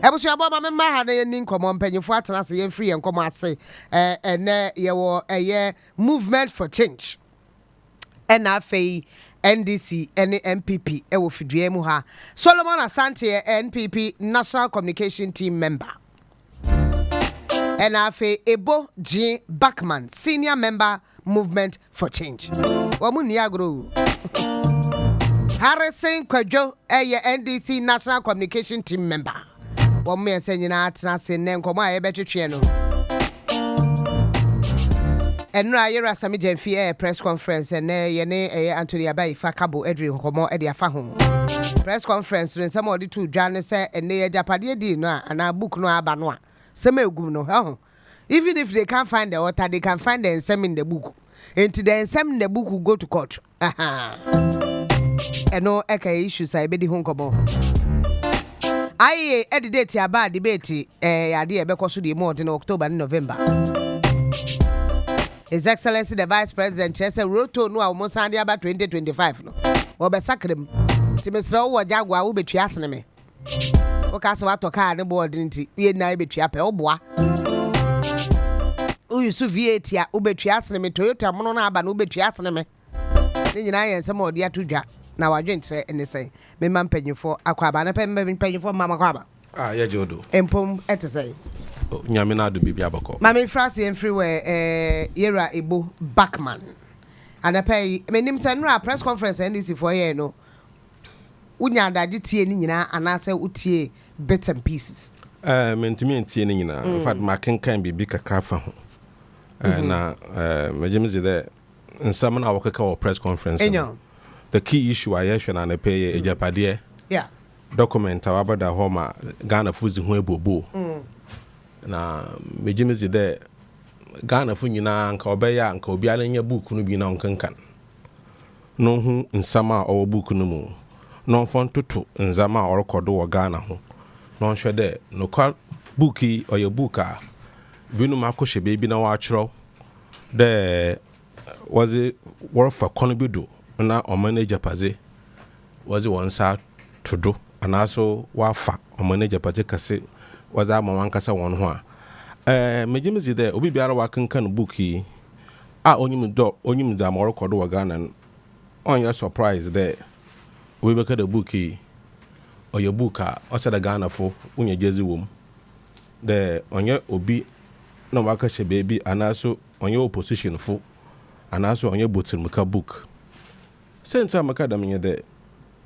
Ebusua bo ma memma ha na yeni nkomo mpanyefo atena se yen free nkomo ase ene ye wo movement for change ena afei NDC ene MPP e wo fidue mu ha Solomon Asante NPP National Communication Team member ena afei Ebo G Backman senior member Movement for Change wo mu ni agro Harrison Kwadwo NDC National Communication Team member wo me ense nyina atena se ne nkomo a ye betwetwe no Enra yera sami Jenfie press conference ene ye ne Anthony Abai fa kabo edri nkomo e de afa ho press conference ren some odi to dwane se ene Agyapadie di no ana book no aba no a sem egum no ho even if they can't find the author they can find the nsem in the book into the nsem in the book will go to court eno eka issues ai bedi ho nkomo IEA edit aba debate ade e bekoso di mo in October and November His Excellency the Vice President said roto no almost Sunday about 2025 no. Obe sakrem. Ti mesra wo jagwa wo betua sene me. O ka se wato car ne board nti ye na betua pe oboa. O yusu VAT a wo betua sene me Toyota mono na aba no betua sene me. Ni nyina ye nsem odi atodwa na wadwentre ene sei. Me ma mpanyefo akwaba na mpanyefo mama kwaba. Ye jodo. Empom etesei. Nyame na do bibia bako. Mama frase everywhere Yera Ebo Backman. And I pay menim say no press conference NDC for here no. Unya daji tie ni nyina anase utie bits and pieces. Mentimi tie ni nyina. In fact ma kenkan bibi kakra fa ho. Na mejemize there nsam na wokeka wo press conference. The key issue I hear na pay Agyapadie. Yeah. Document awabada homa Ghana fuzi ho ebobo. Na mejimizi de Ghana fu nyina nka obeya nka obiala nya book no bi na onkankan no hu nsama o book no mu no fon toto nzama o record wo Ghana ho no hwe de no kwa booki o ye booka binu makohye bebi na wa kyerɛw de was it worfa konobido na o manager paze was it onsa todo anaso wafa o manager paze kase was a mama nkasa won ho a mejimizi de obi biara wa kankan book yi a onyim za mo record wa Ghana on your surprise there we be the book yi o your book a o se da Ghana fo unya jezi wom de onye obi na waka she baby anaso onye opposition fo anaso onye botilmuka book since amaka da menye de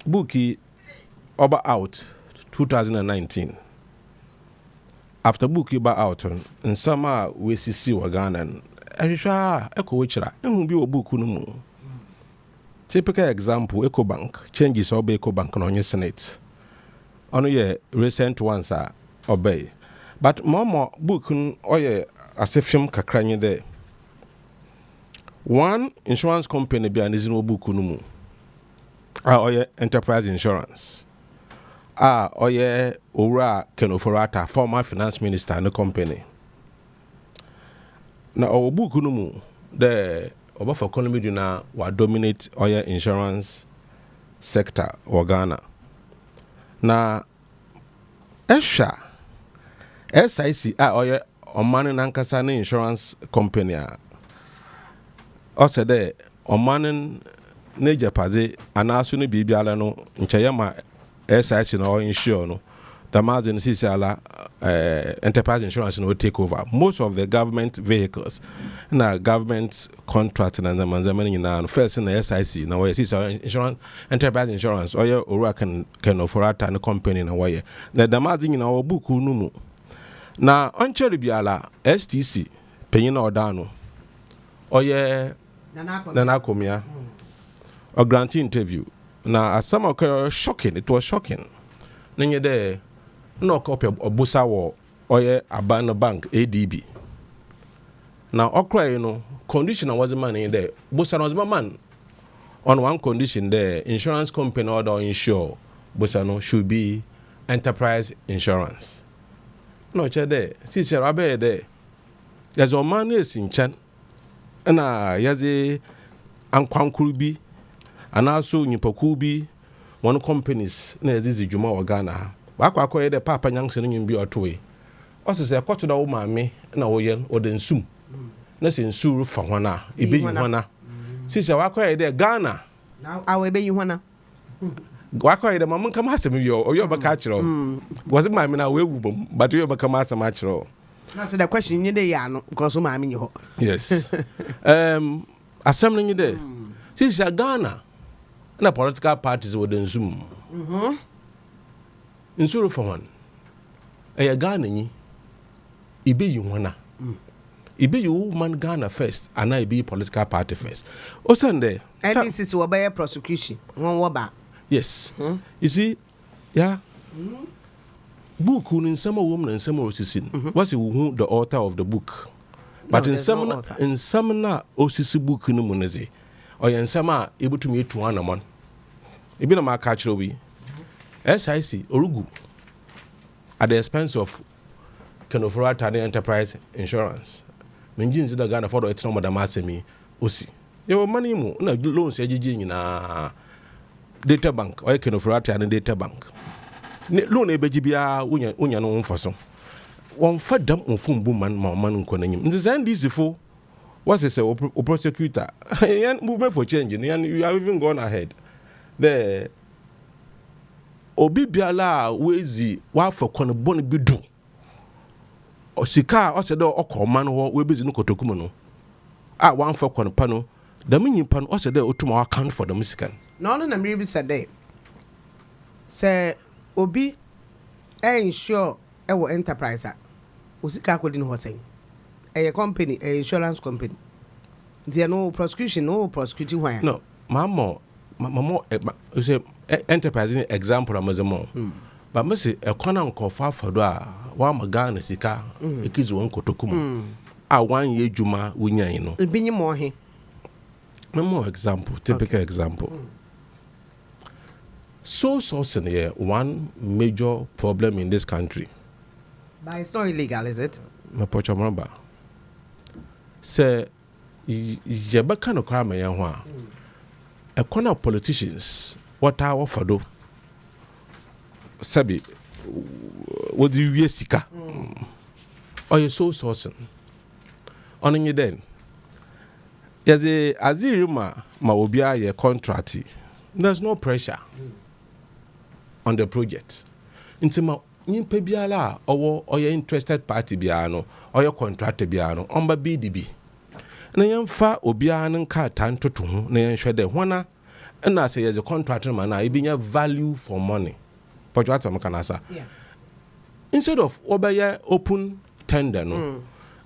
book yi oba out 2019 after book you ba out in summer we see wa Ghana ehwehwa ekowechira ehun bi wo book no mu typical example Ecobank changes oba Ecobank no onye senate ono ye recent ones are obey but momo book oye asefim kakranye there one insurance company bi anizino book no mu oye enterprise insurance oye Owura Kenoforata former finance minister no company na o book no mu the oba for economy do na wa dominate oye insurance sector o Ghana na esha SIC oye omane nankasa na insurance company o se de omane na Agyapadie anaso no bibiala no ncheyema SIC no insure no the margin is enterprise insurance will take over most of the government vehicles na government contract na manzamani na first na SIC na way is insurance enterprise insurance or your Owura Kenoforata na company na way the margin na book no mu na oncheri biala STC penyin na odano oye na komia or grantee interview na some okay shocking it was shocking nenye de no copy obusa wo oye Abana Bank ADB na okra you know condition was the man in there busa was man on one condition there insurance company or insure busa no should be enterprise insurance no che there sisi rabe there there's a man is in chan na yaze ankwankuru bi anaso nyipaku bi one companies na ezizi djuma wa Ghana wakwa de papa nyanse no nyimbi otowe ose se kwato da wo maame na wo ye o de nsum na se nsuru fa hona ebe yi hona si se wakwa de Ghana now awe be yi hona wakwa de mam nka ma asem yo oyo baka kire was maame na we wu bom but yo baka ma asem a kire not the question you dey ya no because maame nyi ho yes asem no nyi de si se Ghana na political parties wo de nsum nsuru fa hona Ghana nyi ibe yi hona ibe you woman Ghana first and I be political party first osande and this is what by prosecution one woba yes you see yeah book in some woman and some osisi what's who the author of the book but in some na osisi book no munezi or in some able to meet to one man e be na ma catch obi SIC orugu at the expense of Kenofora Enterprise Insurance. Menjin zida Ghana for it's no madam asemi osi. Your money mo na loans ejiji na data bank or Kenofora and data bank. Loan ebeji bia unya no mfaso. One fadam ofum bu man ma man nko nanyim. Nze this for what is a prosecutor. Yan movement for change and you have even gone ahead. The obi biala wezi wa for kono bon bidu. Osika osede okoma no ho we bezi no kotokumu no a wan fa kon pa no da menyipa no osede otuma account for the musican no na me bi sade se obi insure e wo enterprise a osika akodi no ho sen e company e insurance company there no prosecution no prosecuting why no mamo say enterprise example amazemo but me say e kona nkofa afado a wa magana sika ekizu won kotokumu a wan ye djuma wunyan no ebinyi mo he more example typical example so here one major problem in this country but it's not illegal is it me pocho mramba say yebaka no kwama yan ho a e kona politicians what are ofado sabi what do you sika or you so sourcing on you then yes azirima ma obia ye contract there's no pressure on the project intima nyimpa biala owo oye interested party bia no oye contract bia no omba BDB na yemfa obia no nka tantoto ho na yenhwede hona na say yes a contract man na ibinya value for money but what am kana sa instead of obeye open tender no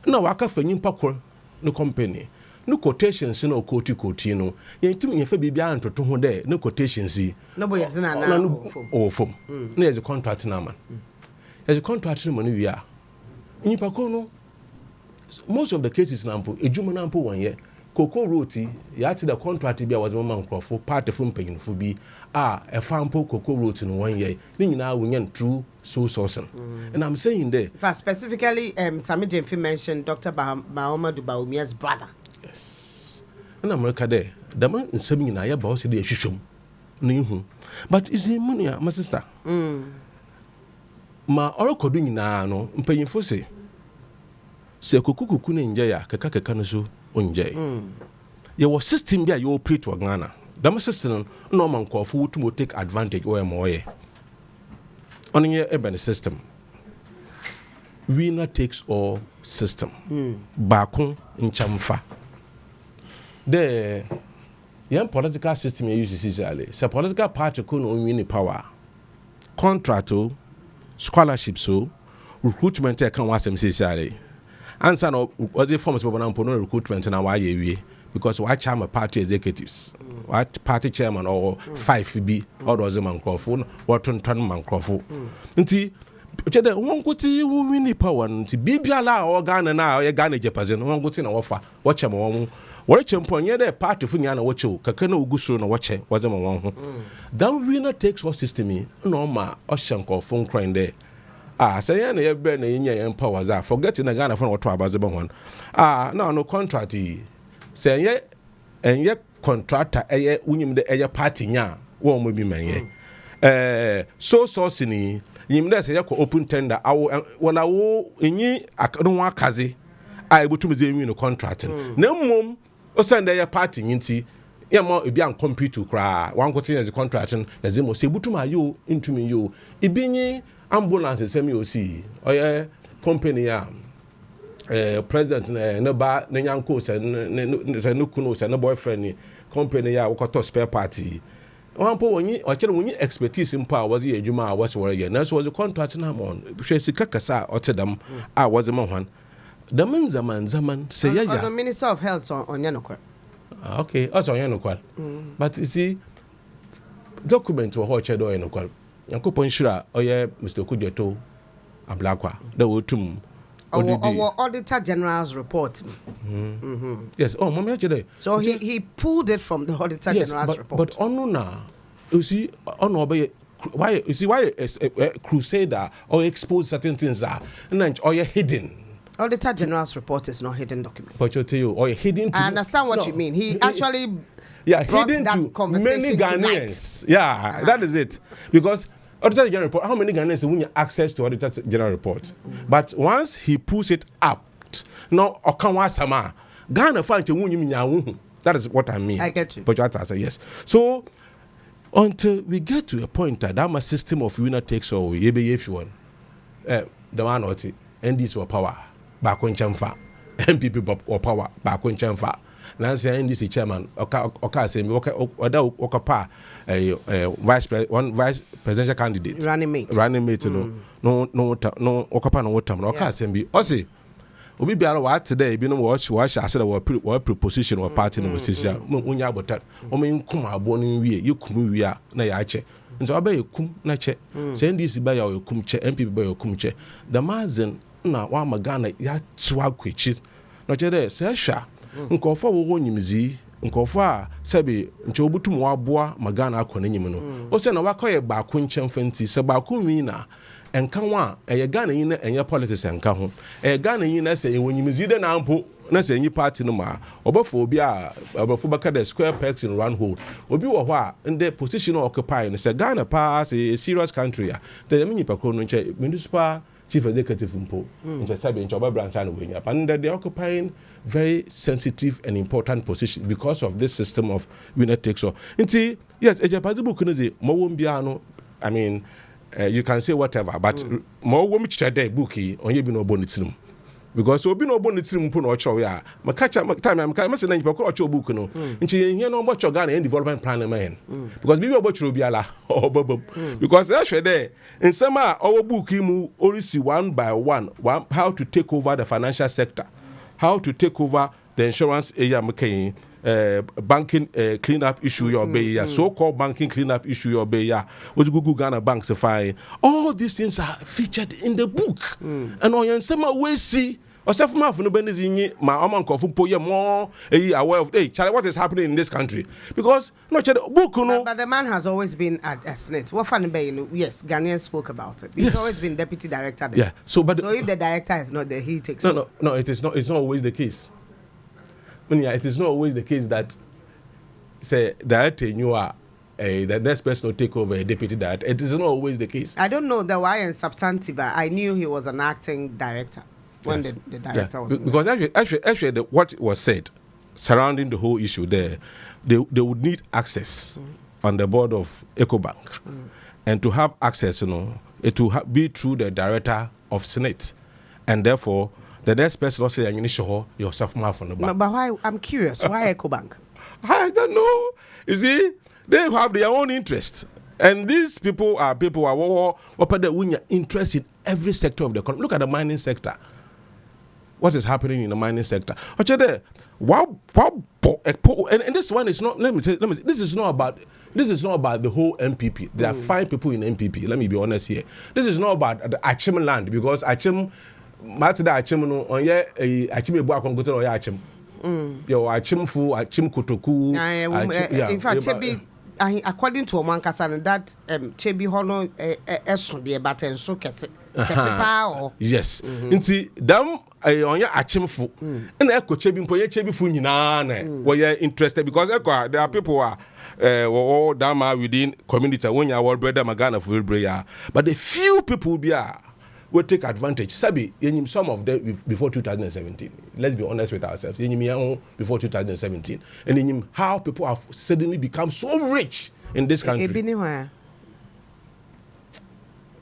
na waka fa nyimpa kor no company no quotations no quote no yentum yefa bibia antoto ho de no quotations no boy zina na fom na yes a contract na man yes a contract no wi a nyimpa ko no most of the cases na mpo ejuma na mpo wonye koko roti ya ti the contract bia was mama nkrofo part from panyinfo bi e fampo koko roti no wonye ni nyina wonye true so sourcing and I'm saying there specifically Sami Jemfi mentioned Dr. Mahoma Dubaumia's brother. Yes, and America there the man nsem nyina ya ba o se de hwehwem na ihu but is in money my sister ma orokodu nyina no mpanyinfo se kokukuku na nje ya keka no so onje ye was system bia you operate to Ghana that system no man call for to take advantage or moye on your urban system winner takes all system bakun nchamfa the young political system you use to see say political party ko no win power contract scholarship so recruitment e kan wasem say answer no what the forms people now no recruitment na why we because why chairman party executives what party chairman or 5 be or does man crofo what ton man crofo nti chede won kuti wu win power nti bibiala o Ghana na o Ghana jepaze no won kuti na wofa wo chema won wo chempo nye de party fu nya na wo chew kaka na ogusuro na wo che waze ma won ho then winner takes all system no ma o hyenko fo nkran de say ya na ye be na nya ye power za forget na Ghana for what abaze ba hon no contract say ye enye contractor eye unyim de eye party nya wo mo bi manye so ni Yim there say open tender. When I wo inyi don't want kazi. I able to win a contract. No mum o send their party inti. Yeah, more if you compete to cry. One continue as a contract and as you say, but to my you into me you. It be ambulance semi OC or yeah company president no ba ne yanko say no kuno say no boyfriend company ya wokoto spare party. One po woni o kire woni expertise mpa was ye adwuma was wore ye. Na so was a contract na mon. Hwe sika kasa o tedam was a man. The men zaman say ya. The Minister of Health on Yanokwa. Okay, also Yanokwa. But you see, document or chedo Yanokwa. Yanko Ponshira, oh yeah, Mr. Kudioto, a blackwa. The wotum. Our Auditor General's report. Yes, oh, Mama today. So he pulled it from the Auditor General's report. But Onuna, you see, why you see why a crusader or expose certain things are and then or you're hidden. Auditor General's report is not hidden document. But you tell you, or hidden. I understand what you mean. He actually hidden that to many Ghanaians. Tonight. Yeah, that is it. Because Auditor General report, how many Ghanaians win access to Auditor General report? But once he pulls it up, no, Okanwa Sama, Ghana find to win. That is what I mean. I get you. But you have to answer yes. So until we get to a point that I'm a system of winner takes all, if you want, the man or NDC or power. Back when Chamfa, MPP or power, back when Chamfa. Nancy NDC chairman, Oka say, Okapa, vice presidential candidate. Running mate, no, Okapa no time. Oka say, Osi, we be out today, be no watch, I said, our proposition or party no decision. Munya botat, Omen Kuma born in we, you come we are, Nayache. And so I bay kum nache. Send this by your kumche, MPP by your kumche. The mazen. Na wa magana ya twa kwechi no chede se hwa nkofo wo nyimzi nkofo a sebe nche obutum wa boa magana akona nyim no o se na wakoye ba ko nchemfanti se ba ko wi na enka wa eye Ghana yin na enye politics enka ho eye Ghana yin na se ewonyimzi de na ampo na se enyi party no ma obafo obi a obafo baka the square pegs in round hole obi wo ho a in the position occupy no se Ghana pass a serious country a the mini pakro no nche municipal chief executive mpo nche sabe nche obabransa no wenya and they are occupying very sensitive and important position because of this system of winner takes all. Nti yes Agyapadie book no say mo won bia no I mean you can say whatever but mo won chede book yi onye bi no bonitirim because obi no bonitirim mpo no ocho ya makacha time am ka message na nyipa ko ocho book no nchi yen no mo cho Ghana development plan man because bibi obochiro obi ala obobom because I share there in sema our book mu only one by one how to take over the financial sector, how to take over the insurance area making banking cleanup issue your bay so-called banking cleanup issue your bay what Google Ghana banks fine. All these things are featured in the book and on Yɛn Nsɛmpa we see Osef ma for no benizini ma omankofu po ye more aware of Charlie, what is happening in this country because no book no but the man has always been at SNIT. What fun yes, Ghanaian spoke about it. He's always been deputy director there. Yeah. So if the director is not there, he takes no, it is not always the case. It is not always the case that say director you are the next person will take over a deputy director. It is not always the case. I don't know the why and substantive, but I knew he was an acting director. When the director was because actually what was said surrounding the whole issue there, they would need access on the board of EcoBank, and to have access, it will be through the director of Senate, and therefore the next person also you need to show yourself more from the bank. But why? I'm curious. Why EcoBank? I don't know. You see, they have their own interest. And these people are interest in every sector of the economy. Look at the mining sector. What is happening in the mining sector? And this one is not. Let me say. This is not about the whole MPP. There are 5 people in MPP. Let me be honest here. This is not about the Achim land because Achim, Matida Achim no onye Achim ebu akongote oya Achim. Yo Achim fu Achim kotoku. In fact, Chebi, according to Omankasa, that Chebi hono esun de baten so kese pa. Yes. Nti dam onye Achimfu and eko Chebi mpo ye Chebi fu nyina na we are interested because there are people who are Dama within community when you are brother Magana for prayer. But the few people will take advantage. Sabi, some of them before 2017. Let's be honest with ourselves. Before 2017. And how people have suddenly become so rich in this country.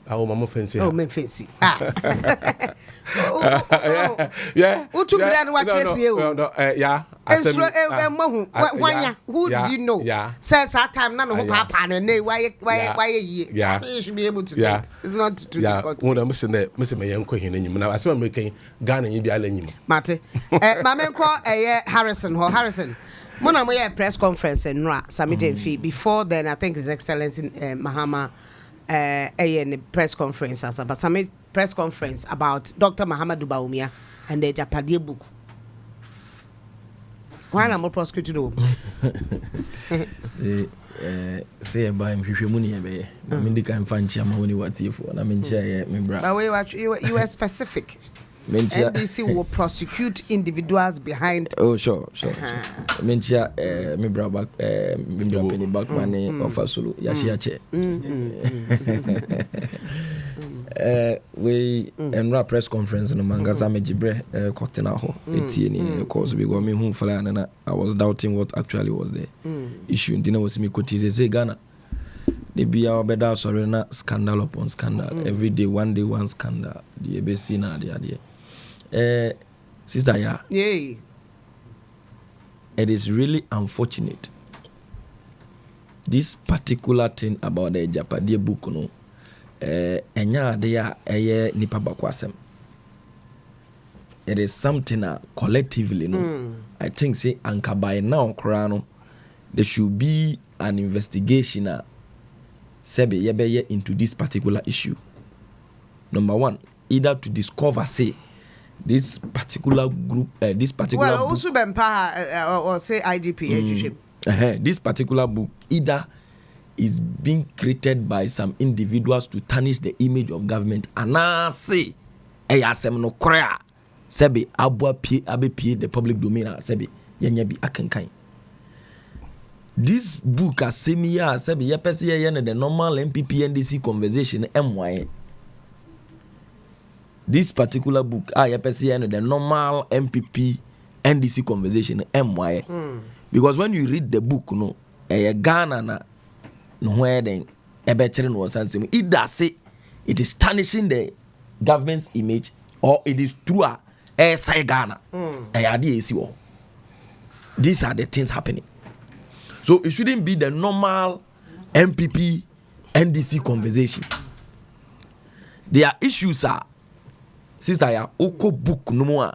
Oh, mama fancy. Oh, me fancy. Yeah. Who took that and what you? Yeah. Who did you know? Yeah. Says that time, none of papa and why yeah. You should be able to say it. It's not too difficult. When I'm missing that, Mr. Mayan Queen, and you know, as well making Ghana in the island. Mate, Mamma call Harrison. Mona Moya press conference and Ra Sami Jenfi. Before then, I think His Excellency Mahama. A press conference as about some press conference about Dr. Muhammadu Bawumia and the Agyapadie book. Why am I prosecuted? Say by him, if you money, I mean, the kind of fancy I'm only what you for. I mean, share me, brother. You were specific. NDC will prosecute individuals behind. Oh, sure. Mentia, me brother, me penny back money of a solo. Yashiache. We and press conference in the Mangasa Mejibre, Cottenaho, 18 course. We got me home for and I was doubting what actually was the issue. Dinner was me cotize Ghana. They be our better sorry, scandal upon scandal. Every day, one scandal. The ABC na the idea. Sister, yeah. It is really unfortunate. This particular thing about the Agyapadie book, no, enya there nipa bakwasem. It is something collectively, no. I think say anka by now, Korano, there should be an investigation. Sebe yebe into this particular issue. Number one, either to discover say this particular group, this particular book, also or say IGP. This particular book either is being created by some individuals to tarnish the image of government, and say, "Ayasem no krea sebe abua pie abe the public domain sebe yenya bi akenkan." This book as senior sebe yepese ye the normal MPP NDC conversation MY. This particular book, the normal MPP NDC conversation, MY. Because when you read the book, no, Ghana na no where then a better was answering. It does say it is tarnishing the government's image, or it is true say Ghana. These are the things happening. So it shouldn't be the normal MPP NDC conversation. Their issues are. Sister, ya oko book no more.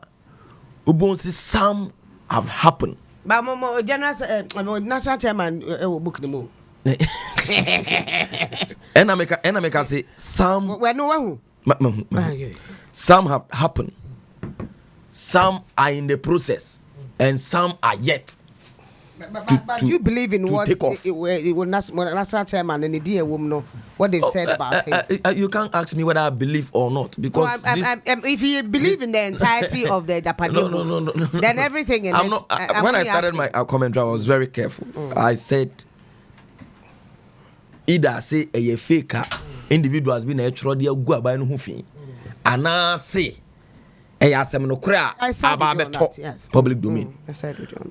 Ubonsi some have happened. But general national chairman book no more. And I make say some. Some have happened. Some are in the process, and some are yet. But you believe in what it will national chairman and the dear woman what they've said about him? You can't ask me whether I believe or not, because if you believe in the entirety of the Agyapadie no, then everything in I'm it. Not, when I started my commentary, I was very careful. I said either say a faker individual has been a trodier go about no fin, and I say. Public domain.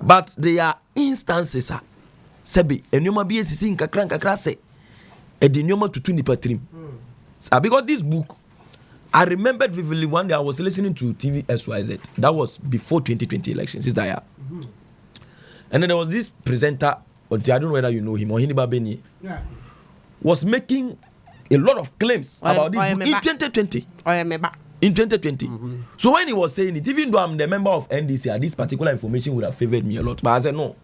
But there are instances sebi enoma bi esisi nkakra se edinoma tutu nipa trim. Because this book, I remembered vividly one day I was listening to TV SYZ. That was before 2020 elections. Is that and then there was this presenter, I don't know whether you know him or Hiniba Beni, was making a lot of claims about this book in 2020. In 2020. So when he was saying it, even though I'm the member of NDC, this particular information would have favored me a lot. But I said, no.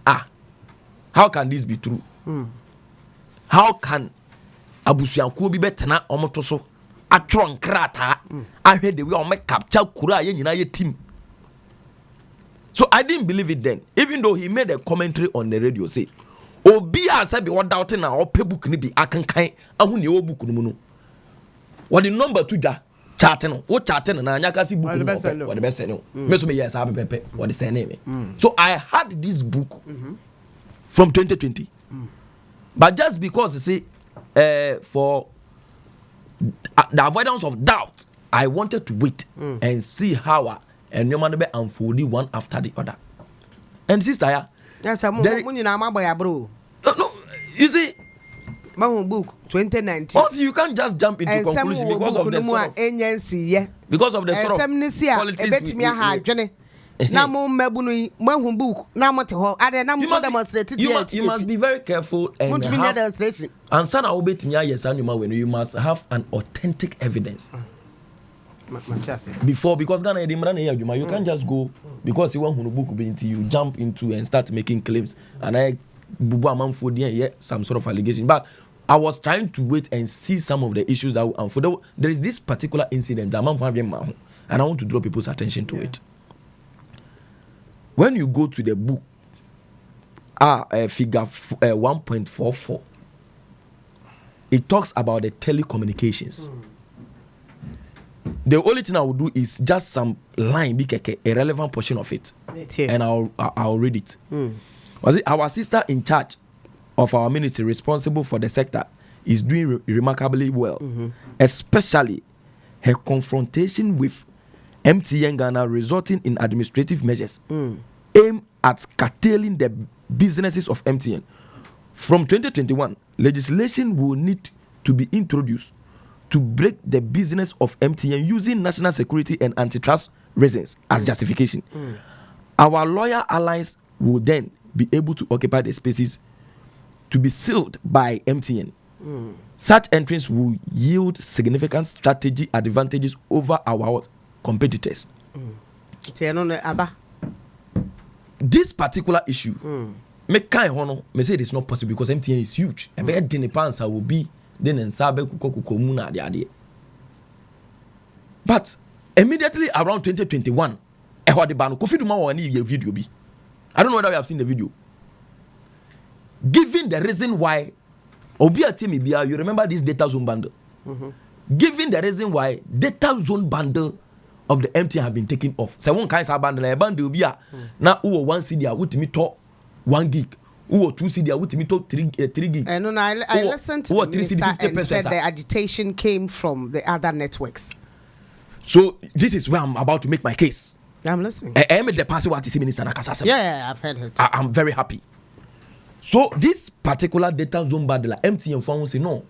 How can this be true? How can Abusuanku be better na omotoso? Atron krata. I heard the way on make capture kura ye team. So I didn't believe it then. Even though he made a commentary on the radio, say, Obi said be what doubting na or pay book ni be akankan ahu ni o book no mu. What the number to that charting? What charting? Na nyaka si book. What the best no. Me so me yes, I pepe. What the same name. So I had this book from 2020. But just because you see, for the avoidance of doubt, I wanted to wait and see how and your man be unfolding one after the other. And sister, yes, I'm bro. No, you see, my book 2019. Also, you can't just jump into conclusion because of the sort of, because of the sort of politics na mo mebunu mo book na mo te ho ade na mo demonstrate you must be very careful and have, and sana obetimi ayesa nyuma when you must have an authentic evidence before, because Ghana you can't just go because you want to book you jump into and start making claims and I bubu amanfo there some sort of allegation. But I was trying to wait and see some of the issues that will unfold. There is this particular incident that and I want to draw people's attention to it. When you go to the book, figure 1.44, it talks about the telecommunications. The only thing I will do is just some line, a relevant portion of it, and I'll read it. Was it our sister in charge of our ministry responsible for the sector is doing remarkably well, especially her confrontation with MTN Ghana resulting in administrative measures aimed at curtailing the businesses of MTN. From 2021, legislation will need to be introduced to break the business of MTN using national security and antitrust reasons as justification. Our lawyer allies will then be able to occupy the spaces to be sealed by MTN. Such entrance will yield significant strategy advantages over our competitors. This particular issue, me say it is not possible because MTN is huge. Will be but immediately around 2021, I don't know whether you have seen the video. Given the reason why, you remember this data zone bundle? Given the reason why data zone bundle of the MTN have been taken off. So one kind of bundle, a bundle be now 1 CD with me to 1 gig. 2 CD with me to 3 gig. And I listened to the minister and said the agitation came from the other networks. So this is where I'm about to make my case. I'm listening. I am the passive artist minister. Yeah, I've heard it. I'm very happy. So this particular data zone bundle, MTN phone say no.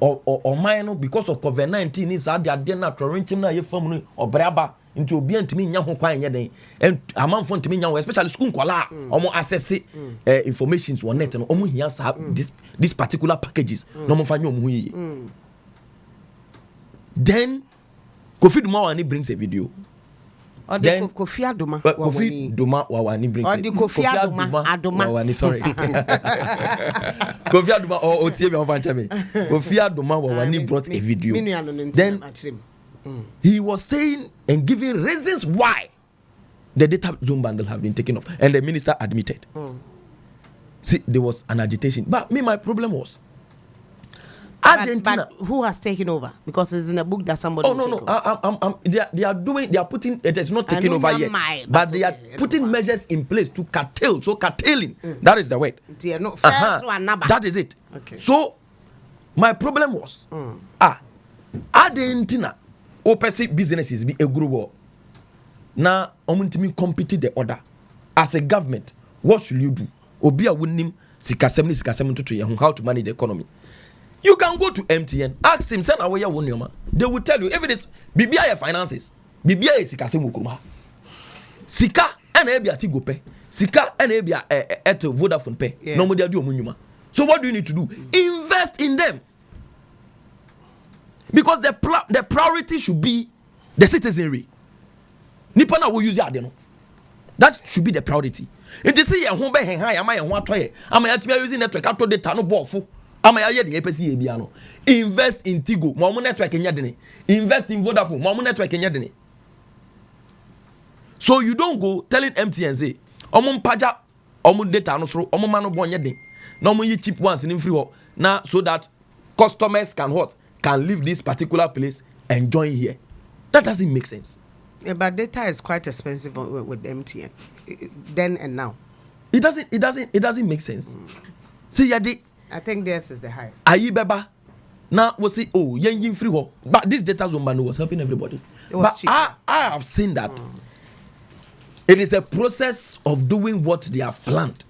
Or mine because of COVID-19 is at the adena torrenting na ye phone or braba into obi antimi nya ho kwan nye den and amanfo ntimi nya ho especially school kwala omo access informations on net no omo hia this particular packages no mo fa nya omo yi. Then Kofi Dumawani brings a video. Then Kofi Adoma Wawani brings it. Kofi Adoma Wawani, sorry. Kofi Adoma or Otiemi Ofanchame. Kofi Adoma Wawani brought a video. Then he was saying and giving reasons why the data zone bundle have been taken off, and the minister admitted. See, there was an agitation, but my problem was. But who has taken over? Because it's in a book that somebody. They are putting it is not taken over yet, but they are putting measures in place to curtail. So curtailing, that is the word. That is it. Okay. So my problem was, Adentina, opposite businesses be a group. Now, omuntimi compete the order. As a government, what should you do? Obia winning sikasem to how to manage the economy. You can go to MTN, ask him, send away your Onua. They will tell you evidence. BBI finances, BBI is sikasem ukuma. Sika and ebia tigope. Sika and ebia at Vodafone pay. No more do omunyuma. So what do you need to do? Invest in them. Because the priority should be the citizenry. Nipana will use it. That should be the priority. If you see a home by high, am I a one toy? Am I using network out of the tunnel ball? Invest in Tigo, Momo network in Yadene. Invest in Vodafone, Momo network in Yadene. So you don't go telling MTN say, Omon Paja, Omon data no so, Omon Mano Bon Yadene. No more cheap ones in free now so that customers can leave this particular place and join here. That doesn't make sense. Yeah, but data is quite expensive with MTN then and now. It doesn't make sense. See, I think this is the highest. Ayi beba. Now we see yen free ho. But this data zone was helping everybody. But cheap. I have seen that it is a process of doing what they have planned,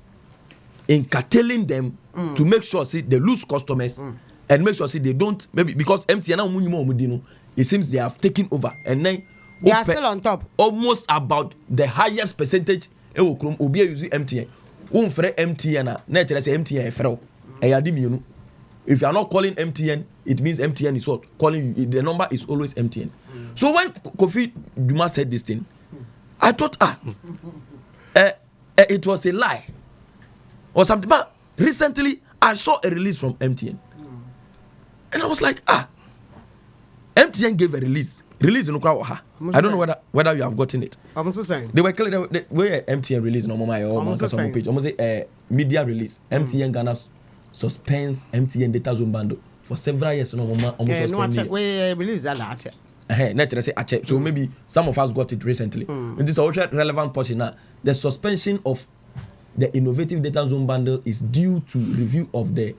in curtailing them to make sure they lose customers and make sure they don't, maybe because MTN it seems they have taken over and then they are still on top. Almost about the highest percentage. Obi using MTN. MTN na say MTN free. If you are not calling MTN, it means MTN is what? Calling you. The number is always MTN. So when Kofi Duma said this thing, I thought, it was a lie or something. But recently, I saw a release from MTN. And I was like, MTN gave a release. Release in Ukrawa. I don't know whether you have gotten it. I'm also saying. They were MTN release no my page. Almost a media release. MTN Ghana suspends MTN data zone bundle for several years. No we release that. So maybe some of us got it recently. And this is also relevant portion now. The suspension of the innovative data zone bundle is due to review of the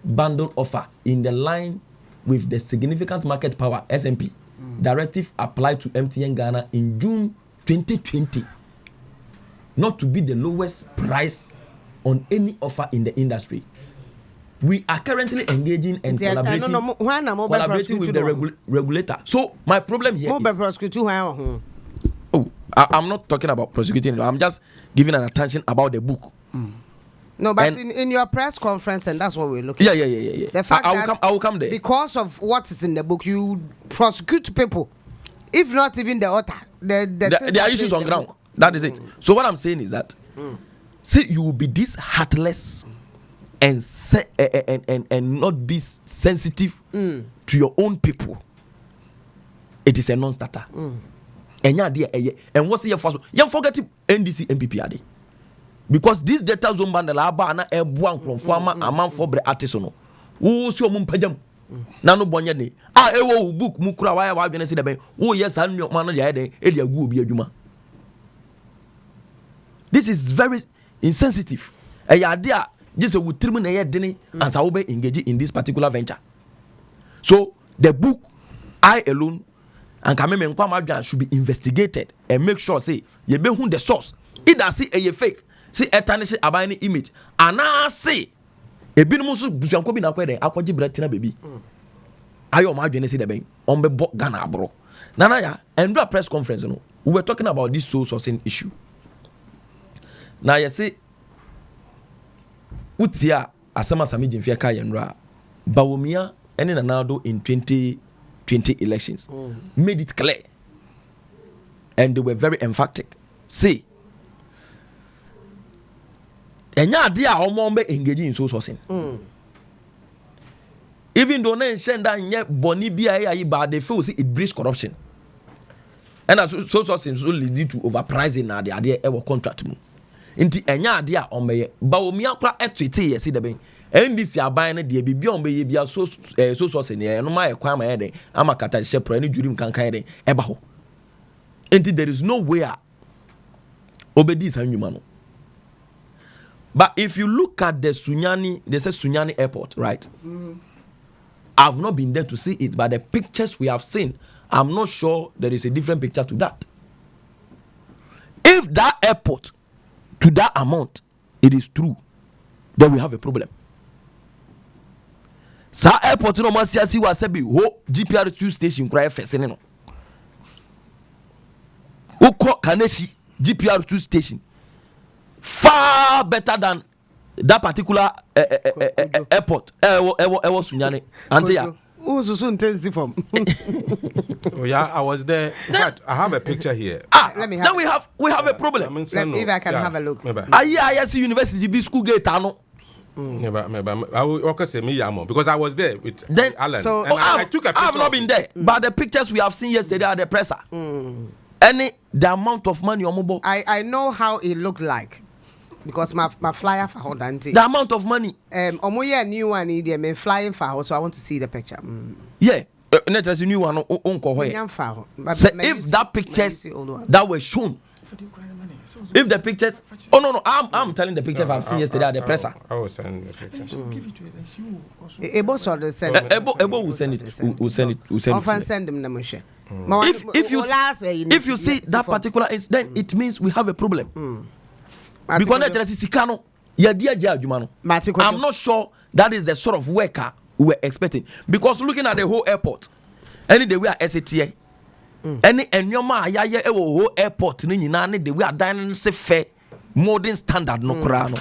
bundle offer in the line with the significant market power SMP directive applied to MTN Ghana in June 2020, not to be the lowest price on any offer in the industry. We are currently engaging and collaborating with the regulator. So my problem here is, I'm not talking about prosecuting. I'm just giving an attention about the book. No, but in your press conference, and that's what we're looking at. Yeah. The fact I will come there. Because of what is in the book, you prosecute people. If not even the author. There are issues on ground. That is it. So what I'm saying is that, see, you will be this heartless and not be sensitive to your own people. It is a non-starter. And what's the first one? You forget NDC MPP. Because this data zone bundle na ebuan konfama aman for bre artisanal wo si omum pagam na no bonye ne ewo book mu kura wa dwene se de ben wo yes an mi man no de de e de agu obi adwuma. This is very insensitive. Ade a just a wutrim na ye dene and sa wo be engage in this particular venture. So the book I alone and kameme nkwa madwan should be investigated and make sure say ye be hu the source. Either see a fake, see a tarnish abani image, and I say a binumus busanko bi na kwede akwaji bretina baby. Ayo ma dwene say the ben on be Ghana bro. Nana ya endra press conference no. We were talking about this soul sourcing issue. Now you see utia asema sami jimfia ka yenra Bawumia and Nanado in 2020 elections made it clear, and they were very emphatic. See, and ya dia omombe engaging in soul sourcing. Even though they send that yet boni bia but they feel it breeds corruption. And as soul sourcing so lead to overpricing na the idea ever contract mu. Inti enya dia ombe Bawumia kra etwete ye see the ben. NDC aban na de bibia ombe ye bia so sourcing ye no ma ekwan ma ye den amakata she pro ni jurim kankan den eba ho. Inti there is no way obedi is anwuma no. But if you look at the Sunyani, they say Sunyani Airport, right? I've not been there to see it, but the pictures we have seen, I'm not sure there is a different picture to that. If that airport, to that amount, it is true, then we have a problem. Sa airport no man see wa sebi ho GPR2 station cry first no. Uko Kaneshi GPR2 station far better than that particular airport. Ewo Sunyani. Anteya. Who's so intensive from? Oh yeah, I was there. In fact, I have a picture here. Let me have then we have a problem. if I can have a look. IEA University B school gate ano. I will okay say me yamo because I was there with Then, Alan. so- And I took a picture. I have not been there, but the pictures we have seen yesterday are the presser. The amount of money on I know how it looked like because my flyer for Hodante. the amount of money. Omoye new one in there, flying for so I want to see the picture. Yeah, net as new one on Young fowl. So if that pictures that were shown If the pictures, oh no, I'm telling the pictures I've seen yesterday at the presser. I will send the pictures. Give it to her. She will also. Ebo saw the send. Ebo will send it. Will send it. Often send them the machine. If you see that particular then it means we have a problem. Because I'm not sure that is the sort of worker we were expecting. Because looking at the whole airport, any day we are SATA, any whole airport, we are dining fair, modern standard no krano.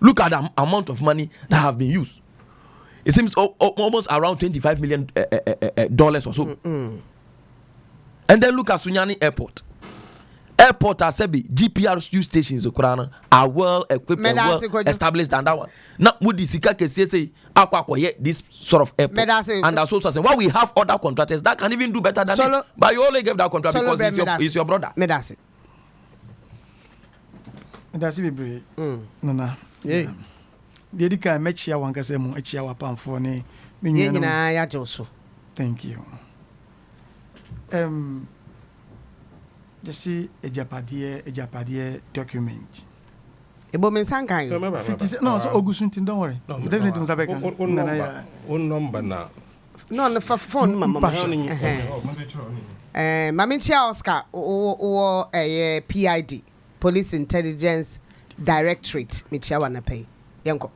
Look at the amount of money that have been used. It seems almost around $25 million or so. And then look at Sunyani Airport. Airport are said GPRS stations are well equipped and well established than that one. Now would the Sika say this sort of airport and also why we have other contractors that can even do better than this. But you only gave that contract because it's your brother. Medasi be Nana. Yeah. The Edika Mechia Wankasemo, Echia Wapamfone. Thank you. Just see Agyapadie document. Ebo mensankai. No, so Augustin, don't worry. No, definitely number now. No, the phone, Mamma. Mamichia Oscar or a PID, Police Intelligence Directorate, Michiawana pay. Yanko.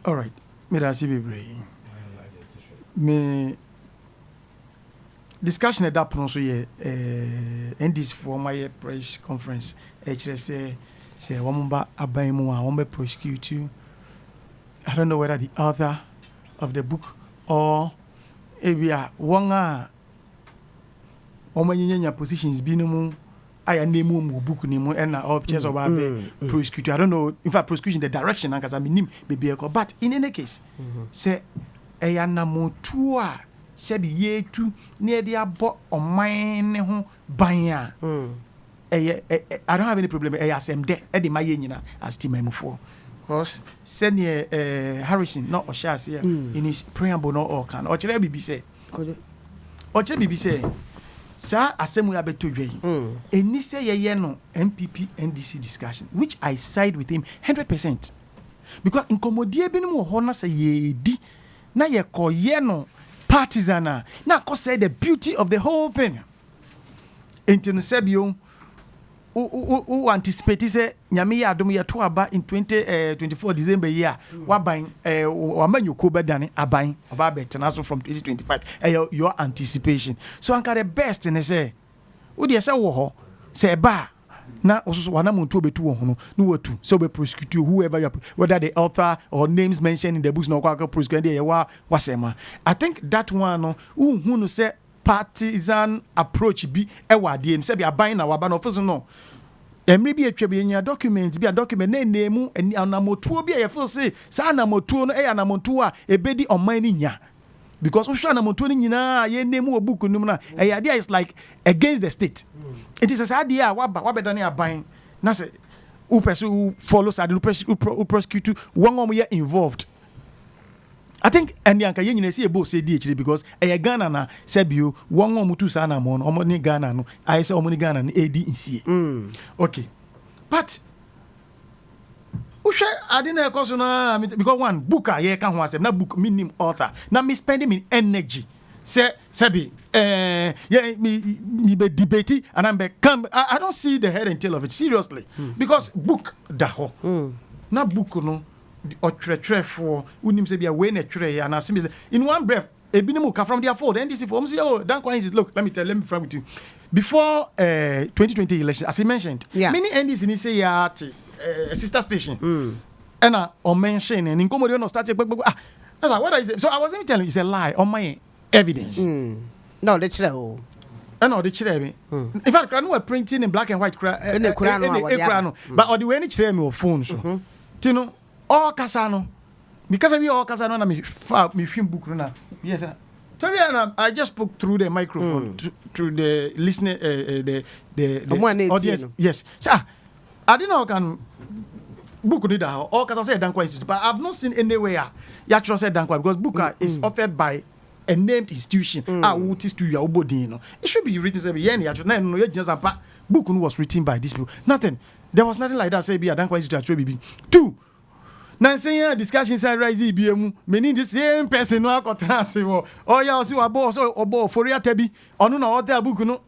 All right. Medasi be me discussion at that point so in this for my press conference say wamumba abaimu wambe prosecute you. I don't know whether the author of the book or ebia wanga omanyenya positions binumu aya name mu book ni mu and objects of prosecute. I don't know in fact prosecution the direction because I mean baby but in any case say eya namotua se bi yetu ne de abo oman ne ho ban I don't have any problem eya asem de e de maye nyina as timamufo because senior Harrison not oshas here in his preamble no or can or chere bibi say sa asem we abeto dwen eni say ye no MPP NDC discussion which I side with him 100% because in komodie bi no ho na say ye di na ye koye no partisan na ko say the beauty of the whole thing into sebio who anticipate say nyame ya adom ye to aba in 2024 December year waban wamanyoko bedane aban oba betena so from 2025 your anticipation so anka the best ne say wo de say wo ho say ba na also wana muntu obetu wo ho no watu so be prosecute whoever you whether the author or names mentioned in the books no kwa prosecute dey wasema. I think that one no hu no say partisan approach bi ewade say be aban na waba no office no emre bi atwa bi nya document bi a document na nemu anamotuo bi e feel say sa anamotuo no anamotuo a ebedi oman ni nya because usha anamotuo ni nyina ye nemu book num na idea is like against the state. It is a idea wabedane aban na say who person follow side who prosecute one year involved. I think and yanka ye nyina say ebo say di actually because Ghana na sebio one mutu sa na mo no ni Ghana no I say omoni Ghana na edi nsie. Okay. But usha adina ekoso na because one book ye kan ho asem na book minim author na me spending me energy say sebi me be debate and I'm be come I don't see the head and tail of it seriously because book da ho na book no or tre for unim se bia we na tre and asim say in one breath ebinimu ka from their fold NDC for say oh dan coins look let me frame with you before 2020 election as he mentioned many NDC ni say ya sister station and or mention and incommodate no start that's like what is it so I wasn't telling you it's a lie on my evidence no the chile no the chile me in fact we were printing in black and white but or the way any chile me or phone so you all Casano because we all Casano na me film book na yes so I just spoke through the microphone to the listener the audience yes so I didn't know can book did all Casano say Dankwa Institute but I've not seen anywhere ya trust said Dankwa because book is authored by a named institution. What is to your body? It should be written. Say, Yɛn Nsɛmpa book was written by these people. Nothing. There was nothing like that. Say, be a dank to a baby. 2. Now saying discussion inside Rise BM, meaning the same person no akotrase. Oh yeah, see what boss or bo for ya tebi. Or no other book no.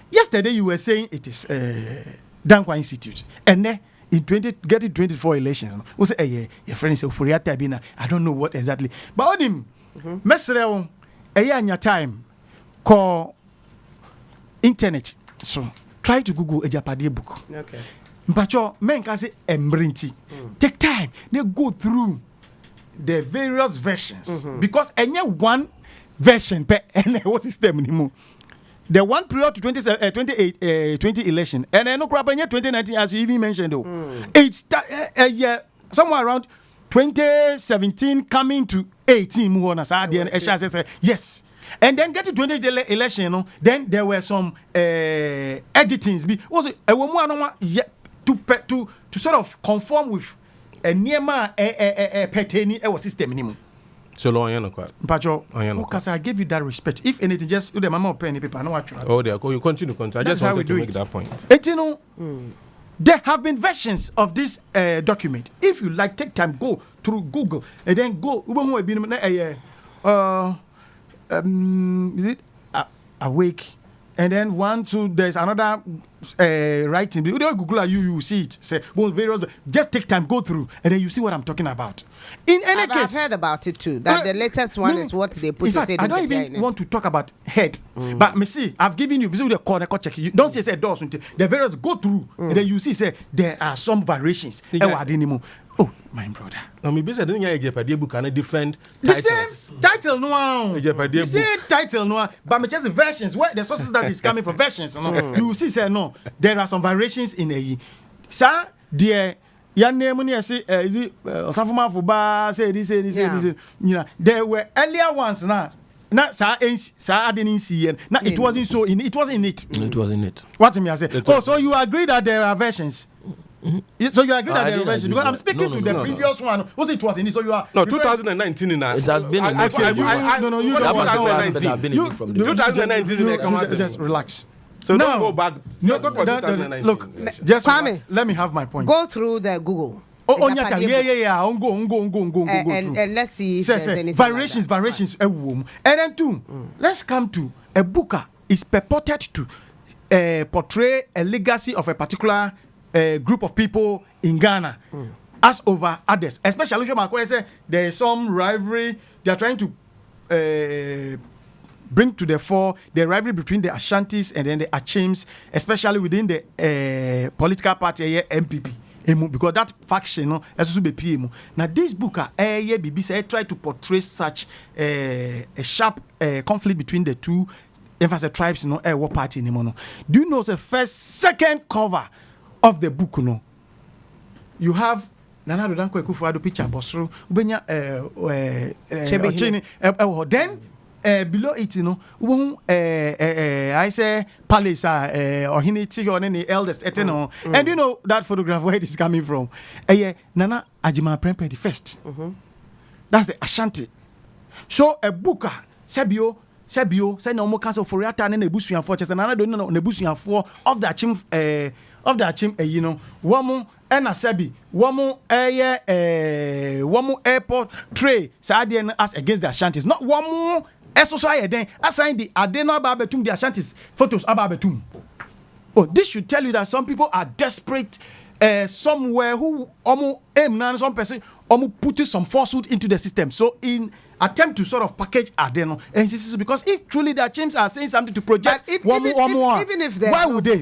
Yesterday you were saying it is Dankwa Institute. And then in 2024 elections, we say your friend say for ya tebi na. I don't know what exactly. But on him, mesreo a year in your time call internet. So try to Google Agyapadie book. Okay. But your men can say embrinty. Take time. They go through the various versions because any one version per any system anymore. The one prior to 20 election and then no crap 2019 as you even mentioned though. It's somewhere around 2017 coming to 18 more yes. And then get to 20 election, then there were some editings. Was it a woman to sort of conform with a Niema pertaining our system anymore. So long, you know, quite. Pacho, because I gave you that respect. If anything, just do the mama pen paper. No, oh, there. You continue. I just wanted to make that point. There have been versions of this document. If you like, take time, go through Google, and then go. Is it awake? And then 1, 2, there's another writing. You don't Google you see it. Say various. Just take time, go through, and then you see what I'm talking about. In any case, I've heard about it too. That the latest one is what they put. In fact, I don't even want to talk about head, but me see, I've given you. The corner check. You don't say doors. The various go through, and then you see say there are some variations. Oh, my brother. No, me busy doing a Agyapadie book and a different titles. The same title, no. The same title, no. But me just versions. Where the sources that is coming from versions, no. You see, say no. There are some variations in a. Sir, dear. Your name when you say is it Osafuma Fuba say this. You know, there were earlier ones now. Not I didn't see it. Now it wasn't so in it wasn't in it. It was in it. What me I say? Oh, so you agree that there are versions? So you agree that there are versions? Because I'm speaking to the previous one. Was it was in it? So you are 2019 in us. It has been in it. You don't want 2019. Just relax. So don't go back. No, talk about 2019. Look, just let me have my point. Go through the Google. Oh, yeah. Go. And let's see if there's anything variations. And then 2, let's come to a book is purported to portray a legacy of a particular group of people in Ghana as over others, especially if there is some rivalry. They are trying to bring to the fore the rivalry between the Ashantis and then the Achims, especially within the political party MPP. Because that faction, no, now this book, BBC try to portray such a sharp conflict between the two emphasis tribes, war party anymore. Do you know the second cover of the book? No, you have Nana Dodanko Ekufuado picture, Bosro, Ubenya, then. Below it, I say palace or Hiniti or any eldest, and you know that photograph where it is coming from. Nana Ajima Prempe the first. That's the Ashanti. So a booker, Sebio, say no more council for Yata and Nebusian fortress, and I don't know Nebusian for of the Achim, Wamu and a Sebi, Wamu airport tray, Sadian as against the Ashantis, not one more. SOSI then assign the Adena Babetum, the Ashantis photos Ababetum. Oh, this should tell you that some people are desperate somewhere who aim some person putting some falsehood into the system. So in attempt to sort of package Adeno and because if truly the James are saying something to project even if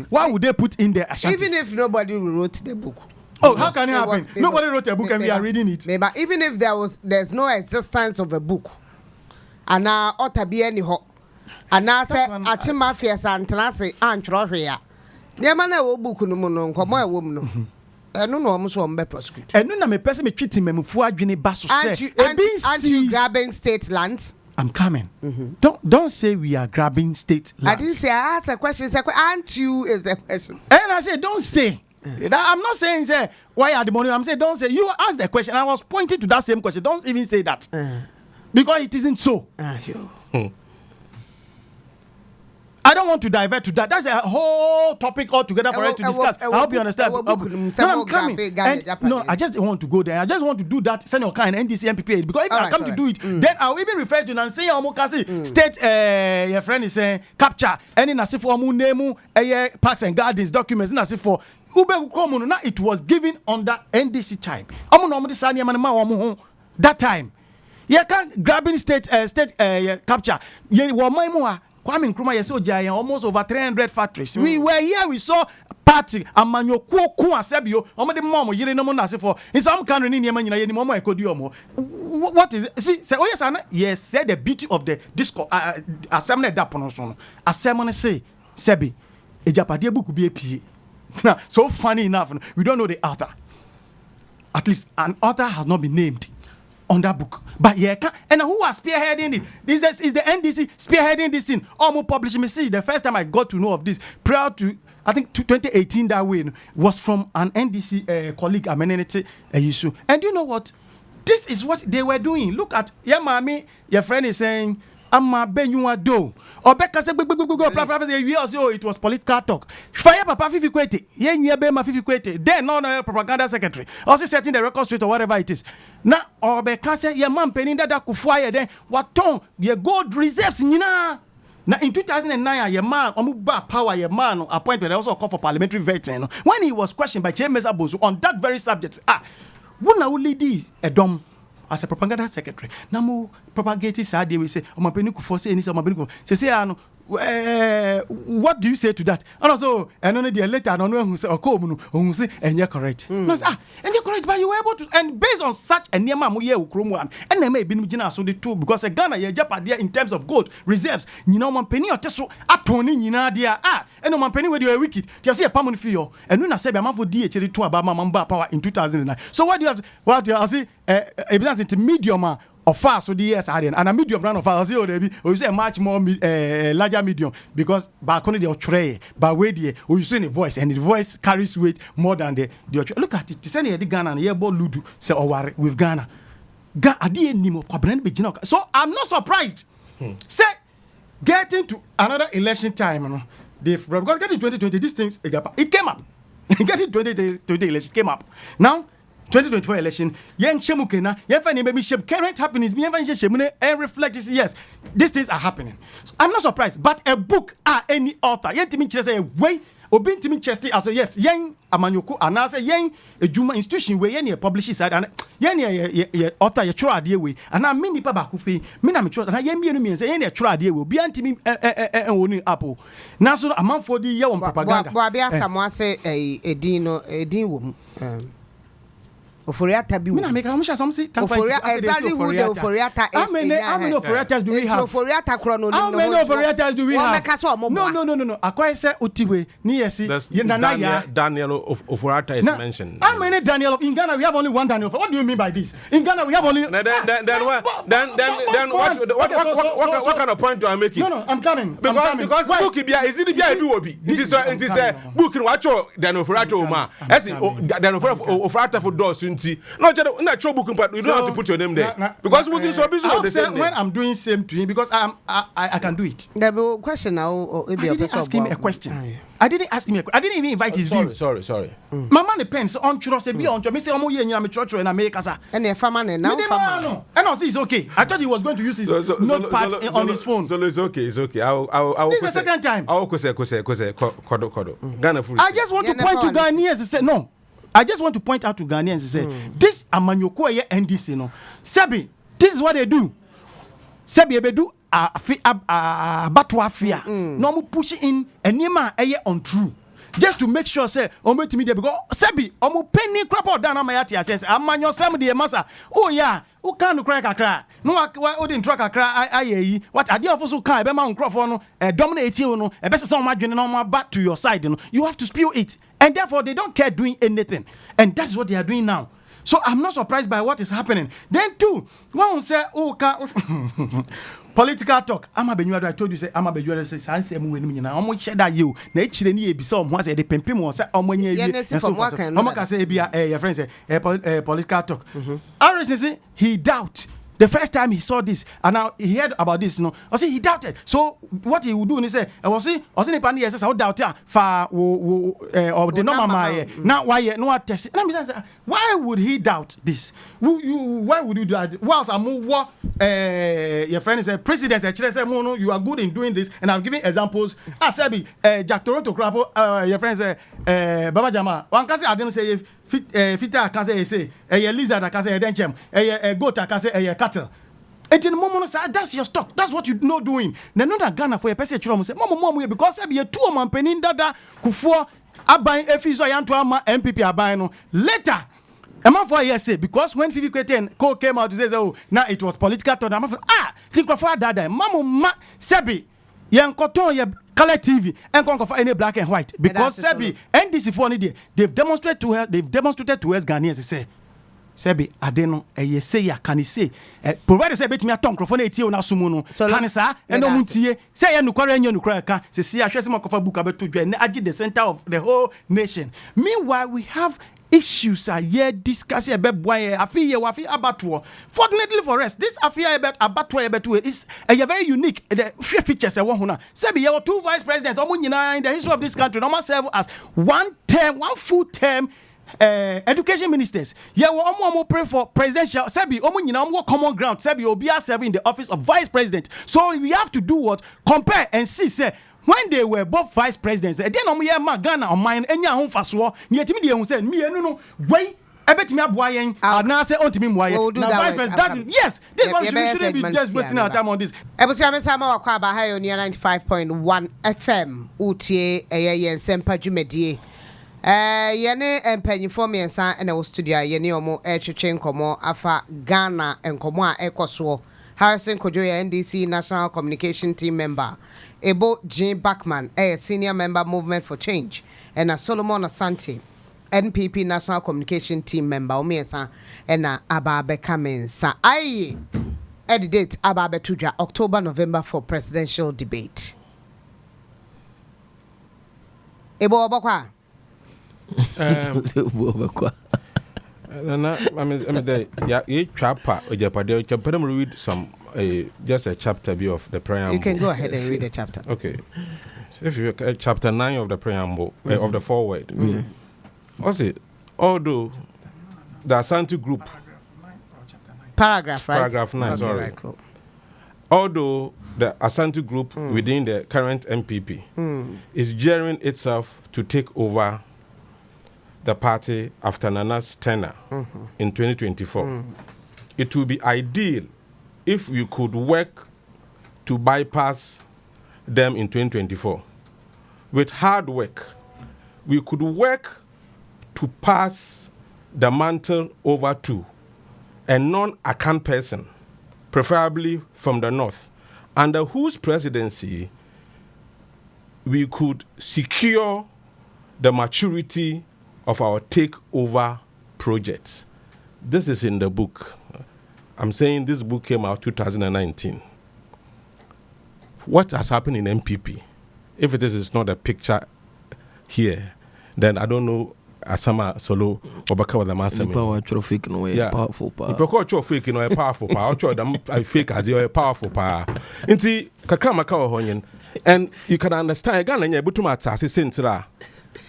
why would they put in the Ashantis? Even if nobody wrote the book. Oh, how can it happen? Nobody wrote a book and we are reading it. But even if there's no existence of a book. Ana otabi ani ho ana se ati mafia santrase antro hwea niam na wo book no mu no nkomo e wo mu no enu no omo so mbe prosecute enu na me pese me twiti memufu adwene ba so say aren't you grabbing state lands? I'm coming. Don't say we are grabbing state lands. I didn't say. I asked a question. Aren't you is the question. And I said don't say. I'm not saying say why are the money. I'm saying don't say. You asked the question. I was pointing to that same question. Don't even say that. because it isn't so. I don't want to divert to that. That's a whole topic altogether for us to discuss. I hope you understand. No, I'm coming. No, I just want to go there. I just want to do that. Send your kind NDC MPPA because if I come to do it, then I'll even refer to Nancy Omokasi state. Your friend is saying capture any nasi for name parks and gardens documents nasi for. It was given under NDC time. That time, you can't grabbing state capture. Kwame Nkrumah yeso almost over 300 factories. We were here, we saw party amanyo ku asebio omo de mom yire no mo na se for in some country ni niam nyina ye ni mom ekodi omo. What is it? See say oh yes said the beauty of the discourse assembly that pono so no assembly say sebi Agyapadie book bi apie. Now so funny enough we don't know the author. At least an author has not been named on that book, but yeah, and who was spearheading it? This is the NDC spearheading this thing. Almost publishing me. See, the first time I got to know of this, prior to I think 2018, that way was from an NDC colleague, amenity issue. And you know what? This is what they were doing. Look at your mommy, your friend is saying. Amma benyua do obeka se it was political talk fire papa fifi kwete yenua be ma fifi kwete then no propaganda secretary also setting the record straight or whatever it is na obeka se ye man penin dada kufu aye then waton ye gold reserves nyina na in 2009 ye man omuba power ye man appointed also call for parliamentary vetting when he was questioned by James Abozu on that very subject wona ulidi edom as a propaganda secretary. Namu propagate Saturday we say, Omapeni Kufose and Omapeni. Say, what do you say to that? And also, and only the later, I don't know who say, or come, who say, and you're correct. And you're correct, but you were able to, and based on such a near Mamuye Ukrum and they may be Nujina so the two, because a Ghana, Yɛn in terms of gold reserves, you know, Mampeni or Teso, Atoni, Nina, and Mampeni where you are wicked. You see a permanent fee, and when I say, I'm for DH to about Mamba power in 2009. So what do you have, what you see, evidence into medium of fast with the years and a medium brand of fast or say a much more larger medium because back on the tray but wait there or you see a voice and the voice carries weight more than the look at it send the Ghana and here ludu say or with Ghana so I'm not surprised say getting to another election time because getting 2020 these things it came up getting 2020 election came up now 2024 election, Yɛn Nsɛmpa Yɛn fa ne baby current happenings, Yɛn fa Nsɛmpa and reflect this. Yes, these things are happening. I'm not surprised, but a book any author. Yɛn timi kyerɛ sɛ way obi timi kyerɛ also yes, Yɛn amanyoko anase Yɛn ejuma institution where Yɛn publishes side and Yɛn author yɛ twerɛ adeɛ we and na me nipa ba ko pe me na me twerɛ na Yɛn mienu miense Yɛn twerɛ adeɛ we obi antimi woni apple. Na so amanfo di yɛ won propaganda. Bo abia samoa se edin wo mu. Oforiata bi. Mina make am sure some say exactly who the Oforiata is. How many Oforiatas do we have? Oforiata chrono. How many Oforiatas do we have? No. Akwa say Otiwe ni yesi. Daniel Oforiata is mentioned. How many Daniel in Ghana we have only one Daniel? What do you mean by this? In Ghana we have only Then what kind of point do I make it? No, I'm coming. Because book is it be obi. It is a book in watch Daniel Oforiata Oma. As Daniel Oforiata for doors. No, not your book, but you don't have to put your name there because we so busy with the same when I'm doing same to him because I can do it. The question now, I didn't ask him a question. I didn't ask him. I didn't even invite his view. Sorry. Mama depends on church. Be on church. Me say omo ye nyina me church and America sa. And the farmer now farmer. And also it's okay. I thought he was going to use his notepad on his phone. So it's okay. This is the second time. I will kodo. Ghana full. I just want to point to Ghanaians and say no. I just want to point out to Ghanaians and say, this amanyoko ye NDC no. Sebi, this is what they do. Sebi ebe do batwa fear. No mu push in enema eye untrue. Just to make sure say omo timi dey because Sebi omo penny crop out down amayati says amanyo sem dey masa. Oh yeah, who can cry kakra. No o dey track kakra ayeyi. What ade of so kan ebe ma nkrofo no dominate you no. Ebe se some adwene no back to your side no. You have to spew it. And therefore, they don't care doing anything. And that's what they are doing now. So I'm not surprised by what is happening. Then two, one will say, political talk. I told you, say, I'm a benyua say, Sanse Muini, and I'm share that you. Nature any be some once at the Pimpim or say, say, your friends say, political talk. Harrison say, he doubt The first time he saw this, and now he heard about this, I see he doubted. So what he would do, and he said, "I was in the panic. I said, doubt for or the normal. Now why no test? And I said, why would he doubt this? Why would you do that? Whilst I'm your friend is a president, actually said, "No, you are good in doing this," and I'm giving examples. I said, Jack Toronto Crabo, your friend said, Baba Jama. One can say I didn't say Fita can say a lizard, I can say a denchem, a goat, I can say a cattle. And in the moment, that's your stock. That's what you're not doing. Then not Ghana for a person say, Mama, because I be a 2 man penny dada kufu abayin efiso yantuama MPP abayin. Later, a month for a year say because when Fifi Kweten came out to say, oh, now it was political thought. I'm think of dada. Mama Sebi yan koton ye color TV and conquer for any black and white because Sebi NDC for any they've demonstrated to us Ghanaians say. Sebi adeno eye say ya can say provided say betimi aton microphone etie na sumu no kan sa eno muntie say ya nukore enye nukore ka say see ahwese makofa book abeto dwa na agi the center of the whole nation. Meanwhile we have issues are here discussing about boy afi abattoir. Fortunately for us, this afi about abattoir is a very unique the features one huna. Sebi you 2 vice presidents in the history of this country normal serve as one full term education ministers. Yeah, we pray for presidential. Sebi, common ground. Sebi, Obia serving in the office of vice president. So we have to do what? Compare and see. Say when they were both vice presidents, then Ghana on mine. Enya home faswa. Nietimi de say me no wait. I bet me aboyen. Now say on to me moye. Now vice president. Yes, this one shouldn't be just wasting our time on this. Ebusi amesama wakwa ba hayo ni 95.1 FM. Utie Yɛn Nsɛmpa dwumadie. Yene empanyifo miensa na wo studio yene omo etwetwe nkomo afa Ghana nkomo a ekoso Harrison Kojoya NDC National Communication Team member Ebo Jean Backman senior member Movement for Change and a Solomon Asante NPP National Communication Team member omiensa na ababe kamensa IEA date ababe tuja October November for presidential debate. Ebo obokwa I mean, Agyapadie. Can we read some just a chapter of the preamble? You can go ahead and read the chapter. Okay. So if you chapter 9 of the preamble of the foreword, what's it? Although the Asante group, paragraph 9. Okay, sorry. Right, cool. Although the Asante group within the current MPP is gearing itself to take over the party after Nana's tenure in 2024. It would be ideal if we could work to bypass them in 2024. With hard work, we could work to pass the mantle over to a non-account person, preferably from the north, under whose presidency we could secure the maturity of our takeover project. This is in the book. I'm saying this book came out 2019. What has happened in MPP? If this is not a picture here, then I don't know Asama Solo Obaka with the master. Power traffic no way, powerful power. You prefer traffic in a powerful power. I fake as you a powerful power. Inti kakrama kawa honyen, and you can understand again. Anya butumata se sentra.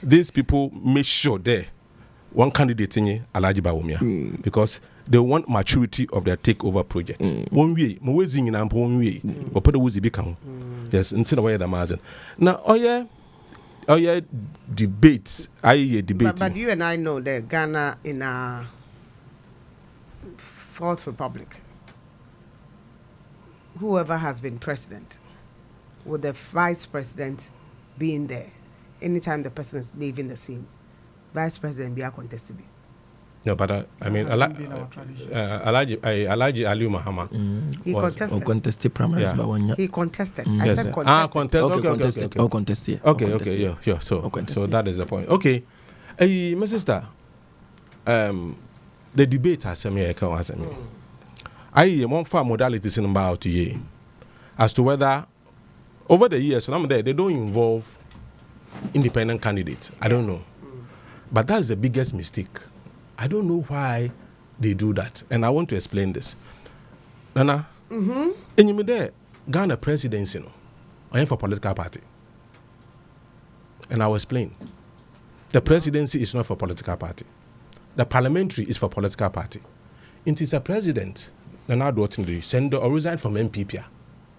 These people make sure there one candidate in Alhaji Bawumia because they want maturity of their takeover project. One way, mwezi in ampo one way, but put the wuzi become yes until the way the mazen. Now, oh yeah, debates. IEA debate. But you and I know that Ghana in a Fourth Republic, whoever has been president, with the vice president being there. Anytime the person is leaving the scene, vice president be a contested. No, but I mean, Alhaji Aliu Mahama. He contested primaries, yeah. But one year. He contested. I said contested. contested. Okay. Oh, contested. Okay, yeah. So that is the point. Okay, my sister, the debate has some here. I want far modalities in about ye as to whether over the years, they don't involve independent candidates. I don't know. But that's the biggest mistake. I don't know why they do that. And I want to explain this. Nana. And you mean there, Ghana presidency, no, I am for political party. And I will explain. The presidency is not for political party. The parliamentary is for political party. It is a president, Nana Dotton, send or resign from MPP.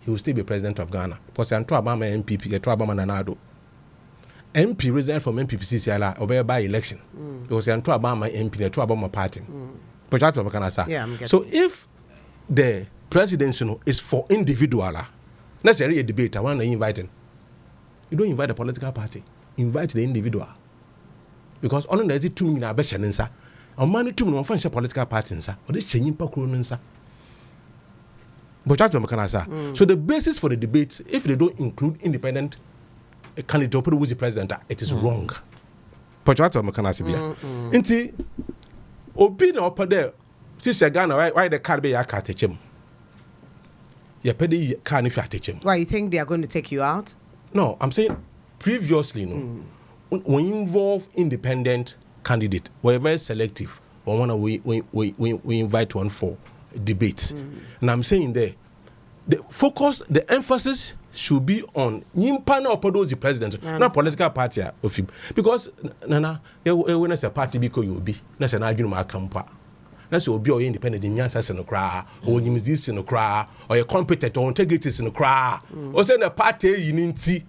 He will still be president of Ghana. Because I'm to Obama MPP, to Obama Nanado. MP resign from MPP CCLA or by election. Because I'm to Obama MP, to Obama party. So if the presidency is for individual, necessarily a debate, I want to invite him. You don't invite the political party. Invite the individual. Because only there is 2 million abesha nsa. And money 2 million function political party nsa. Or this changing pakuro nsa. But that's what I say. So the basis for the debate, if they don't include independent candidate who is the president, it is wrong. But that's what I say. Inti obi na opa there. Since Ghana, why the card be ya card take him? You pay the card if you take him. Why you think they are going to take you out? No, I'm saying previously, no. When you involve independent candidate, we're very selective. We invite one for debate. And I'm saying there, the emphasis should be on Nimpana Opodo the president, not political party of him. Because Nana, when it's a party because you'll be, that's an argument campa. That's you'll be independent in Yansas in the cry, or you this in the cry, or you're competent or integrity in the cry, or send a party you need to see.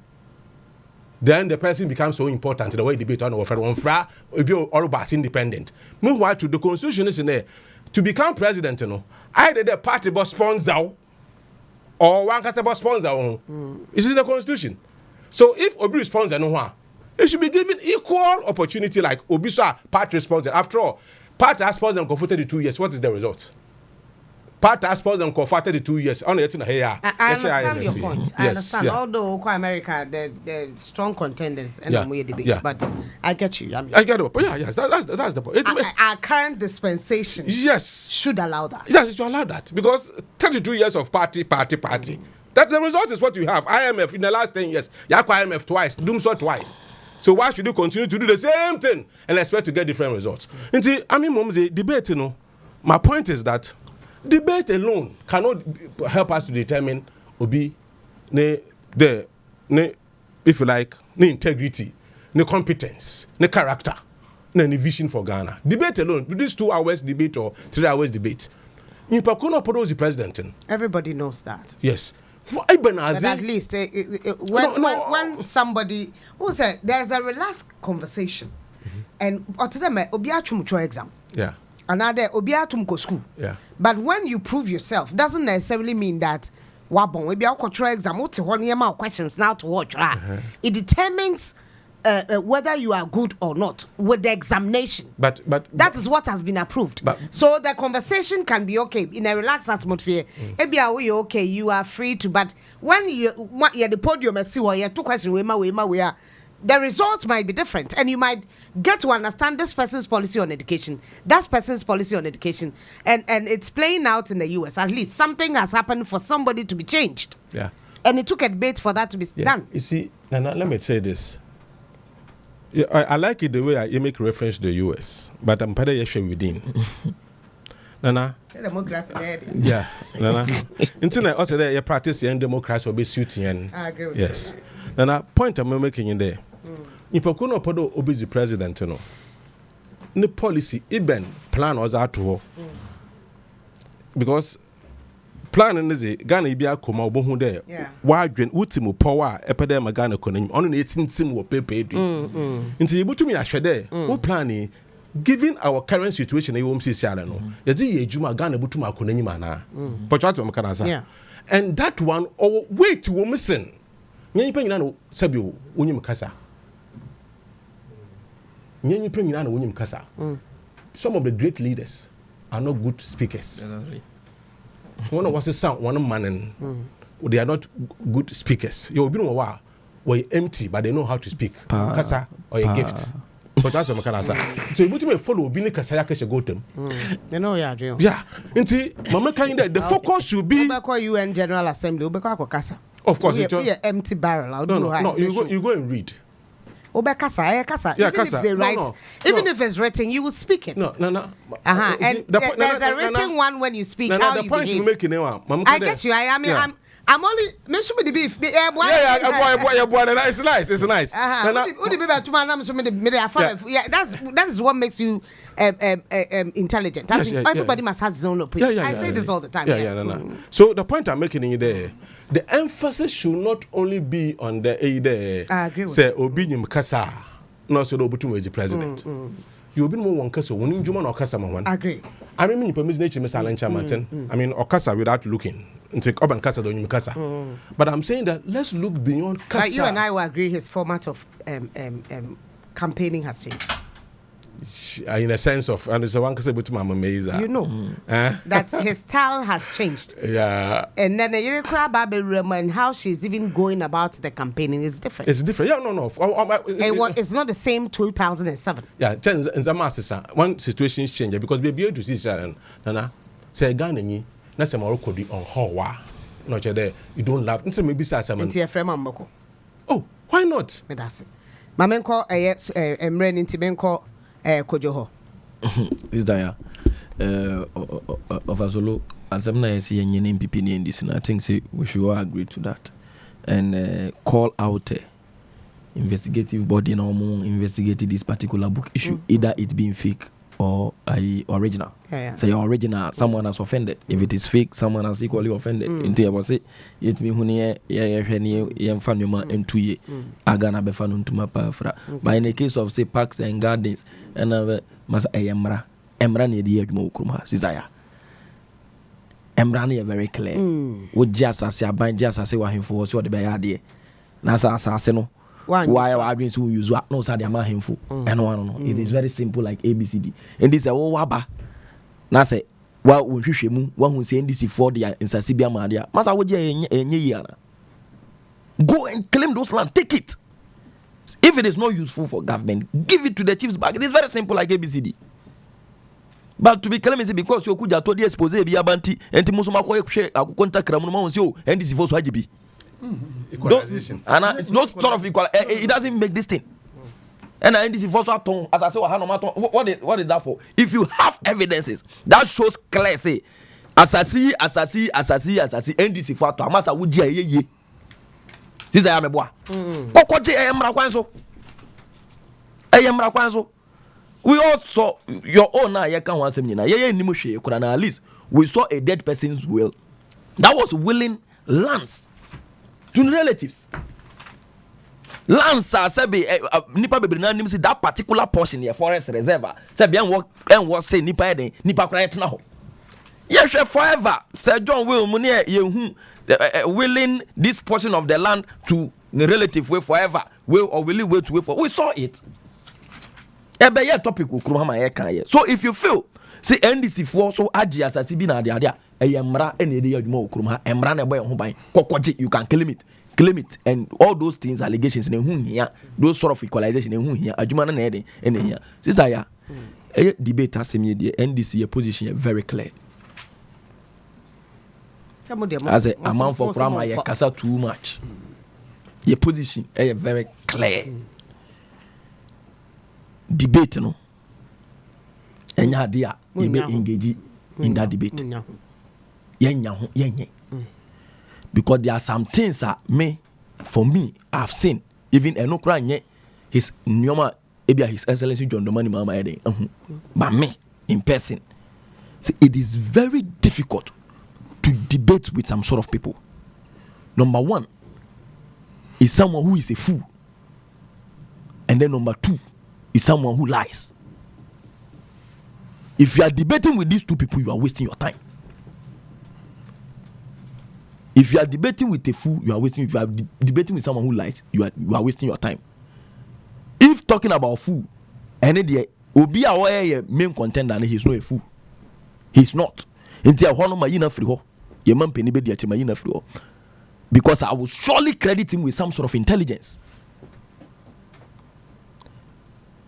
Then the person becomes so important in the way debate on one fra will be all about independent. Meanwhile, to the constitution is in there to become president, you know, either the party boss sponsor or one can sponsor. This is the constitution. So if Obi sponsor no one, it should be given equal opportunity like Obi party sponsor. After all, party has sponsored them for 32 years. What is the result? Party has sponsored them for 32 years. I understand your point. I understand. Although America, the strong contenders and we debate, but I get you. I get it. But yes, that's the point. Our current dispensation, should allow that. Yes, it should allow that because 32 years of party. That the result is what you have. IMF in the last 10 years, IMF twice, Doomsor twice. So why should you continue to do the same thing and expect to get different results? I mean, Mom's debate. My point is that. Debate alone cannot help us to determine if you like, the integrity, the competence, the character, the vision for Ghana. Debate alone, this 2 hours debate or 3 hours debate. The president. Everybody knows that. Yes. But at least when somebody who said there's a relaxed conversation, and obiachum exam. Yeah. Another obiatum ko school. Yeah. But when you prove yourself, doesn't necessarily mean that wabon we be our exam questions now to watch. It determines whether you are good or not with the examination. But that is what has been approved. So the conversation can be okay in a relaxed atmosphere. Maybe are we okay? You are free to. But when you the podium and see what you 2 questions we are. The results might be different, and you might get to understand this person's policy on education, that person's policy on education, and it's playing out in the US. At least something has happened for somebody to be changed. Yeah. And it took a debate for that to be done. You see, Nana, let me say this. I like it the way you make reference to the US, but I'm part of the within. Nana. Yeah, Nana. Until I also there, you practice your democracy or be suiting. I agree with yes. Nana, point I'm making in there. If you could not put Obi the president, you know, the policy, even plan was out to her. Because plan is a Ghana Ibia Kuma Bohu there. Why drink ultimo power, epidemic Ghana economy, only 18 sim will pay paid. Until you put me a shade, who planning, given our current situation, you won't see Salano. There's a Juma Ghana Butuma Konimana. But what I'm Canasa. And that one, oh, wait to missing. Some of the great leaders are not good speakers. One of us is sound, one man, they are not good speakers. You'll be we're empty, but they know how to speak. Kasa or a gift. But that's what I say. So you put me follow Bini Kasaya Kesha go them. You know, yeah. Yeah. Mama kind the focus should be UN General Assembly, Kasa. Of course, it's an empty barrel. No. You go and read. Kasa. Yeah, even kasa. if they write, even if it's written, you will speak it. No. And there's a written one when you speak. How the you point behave. you're making now, I get you. I mean, I'm only mention me the beef. Yeah, boy. It's nice. It's nice. That's what makes you intelligent. Everybody must have his own opinion. I say this all the time. No. So the point I'm making in there, the emphasis should not only be on the I agree with say Obinyum Kasa, no so Obutum is the president. You've been more one Kasa, one in Juman or Kasa one. I agree. I mean, permits nature, Miss Alan Martin. I mean, or Kasa without looking. And take up and Kasa don't you Kasa. But I'm saying that let's look beyond Kasa. You and I will agree his format of campaigning has changed. In a sense of, and it's a one Kasa but Mama Meza. You know that his style has changed. Yeah. And then the crab and how she's even going about the campaigning is different. It's different. Yeah, no. It's not the same 2007. Yeah, in the master, one situation is changing because we be able to see Sharon. Nana, say Ghana, that's a Morocco on Hawa. Not there. You don't laugh. It's maybe someone. Oh, why not? That's it. Mamenko, Emren Intimenko, Kojoho. Is there of Azolo, as I'm not seeing any MPP in this, and I think we should all agree to that and call out investigative body no more investigating this particular book issue, either it being fake or original. Say original, someone has offended. If it is fake, someone has equally offended. Into I was say, yet me huni fanuma M2 agana befanu to my pafra. But in the case of say parks and gardens, and mas emra ne di edmo kruma sizaya. Emra ne very clear. Would just as a bind just as wa him for so the bayade. Nasa asaseno. Why are we so use what no sad himful and one it is very simple like ABCD and this waba na say well we hwehwemu one who say NDC for the insasibia madia masa wo je enye go and claim those land, take it. If it is not useful for government, give it to the chiefs back. It is very simple like ABCD. But to be claiming because you could have told the expose be abanti and Timusuma contact Ramuno NDC for Swajibi. Equalization. And no sort of equal. It doesn't make this thing. And I NDC for as I say, what is that for? If you have evidences that shows clear, say, assassin, NDC for Amasa would ye. This I am a boy. Kokoji Emra Kwanso. We also your own na ye can once na ye ni mo hwe kurana at least we saw a dead person's will that was willing lands to relatives. Lands are sabi nipa bebre na nim say that particular portion here forest reserve say bian work say nipa eden nipa kra yetna ho. Ye hwe forever Sir John will mu ne ye hu willing this portion of the land to the relative way forever will or will wait to wait for. We saw it. Ebe topic ukruma ye kan ye. So if you feel see NDC for so agi asasi bi na ade emra ene de yadwuma ukruma emra na boy ho ban kokoje you can claim it and all those things allegations na hu hia those sort of equalization na hu hia adwuma na ede ene hia sister ya debate asemi de NDC your position very clear. As a man for Krama ye kasa too much. Your position very clear. Debate no enya dia you may engage in that debate yenye because there are some things that for me I've seen even enokra nye his nyoma ebia his excellency John Domani mama eden but me in person see it is very difficult to debate with some sort of people. Number one is someone who is a fool, and then number two is someone who lies. If you are debating with these two people, you are wasting your time. If you are debating with a fool, you are wasting. If you are debating with someone who lies, you are wasting your time. If talking about fool, and the Obi a main contender, he is not a fool. He is not. Until hono mayina free ho, ye man penny be the mayina free ho. Because I will surely credit him with some sort of intelligence.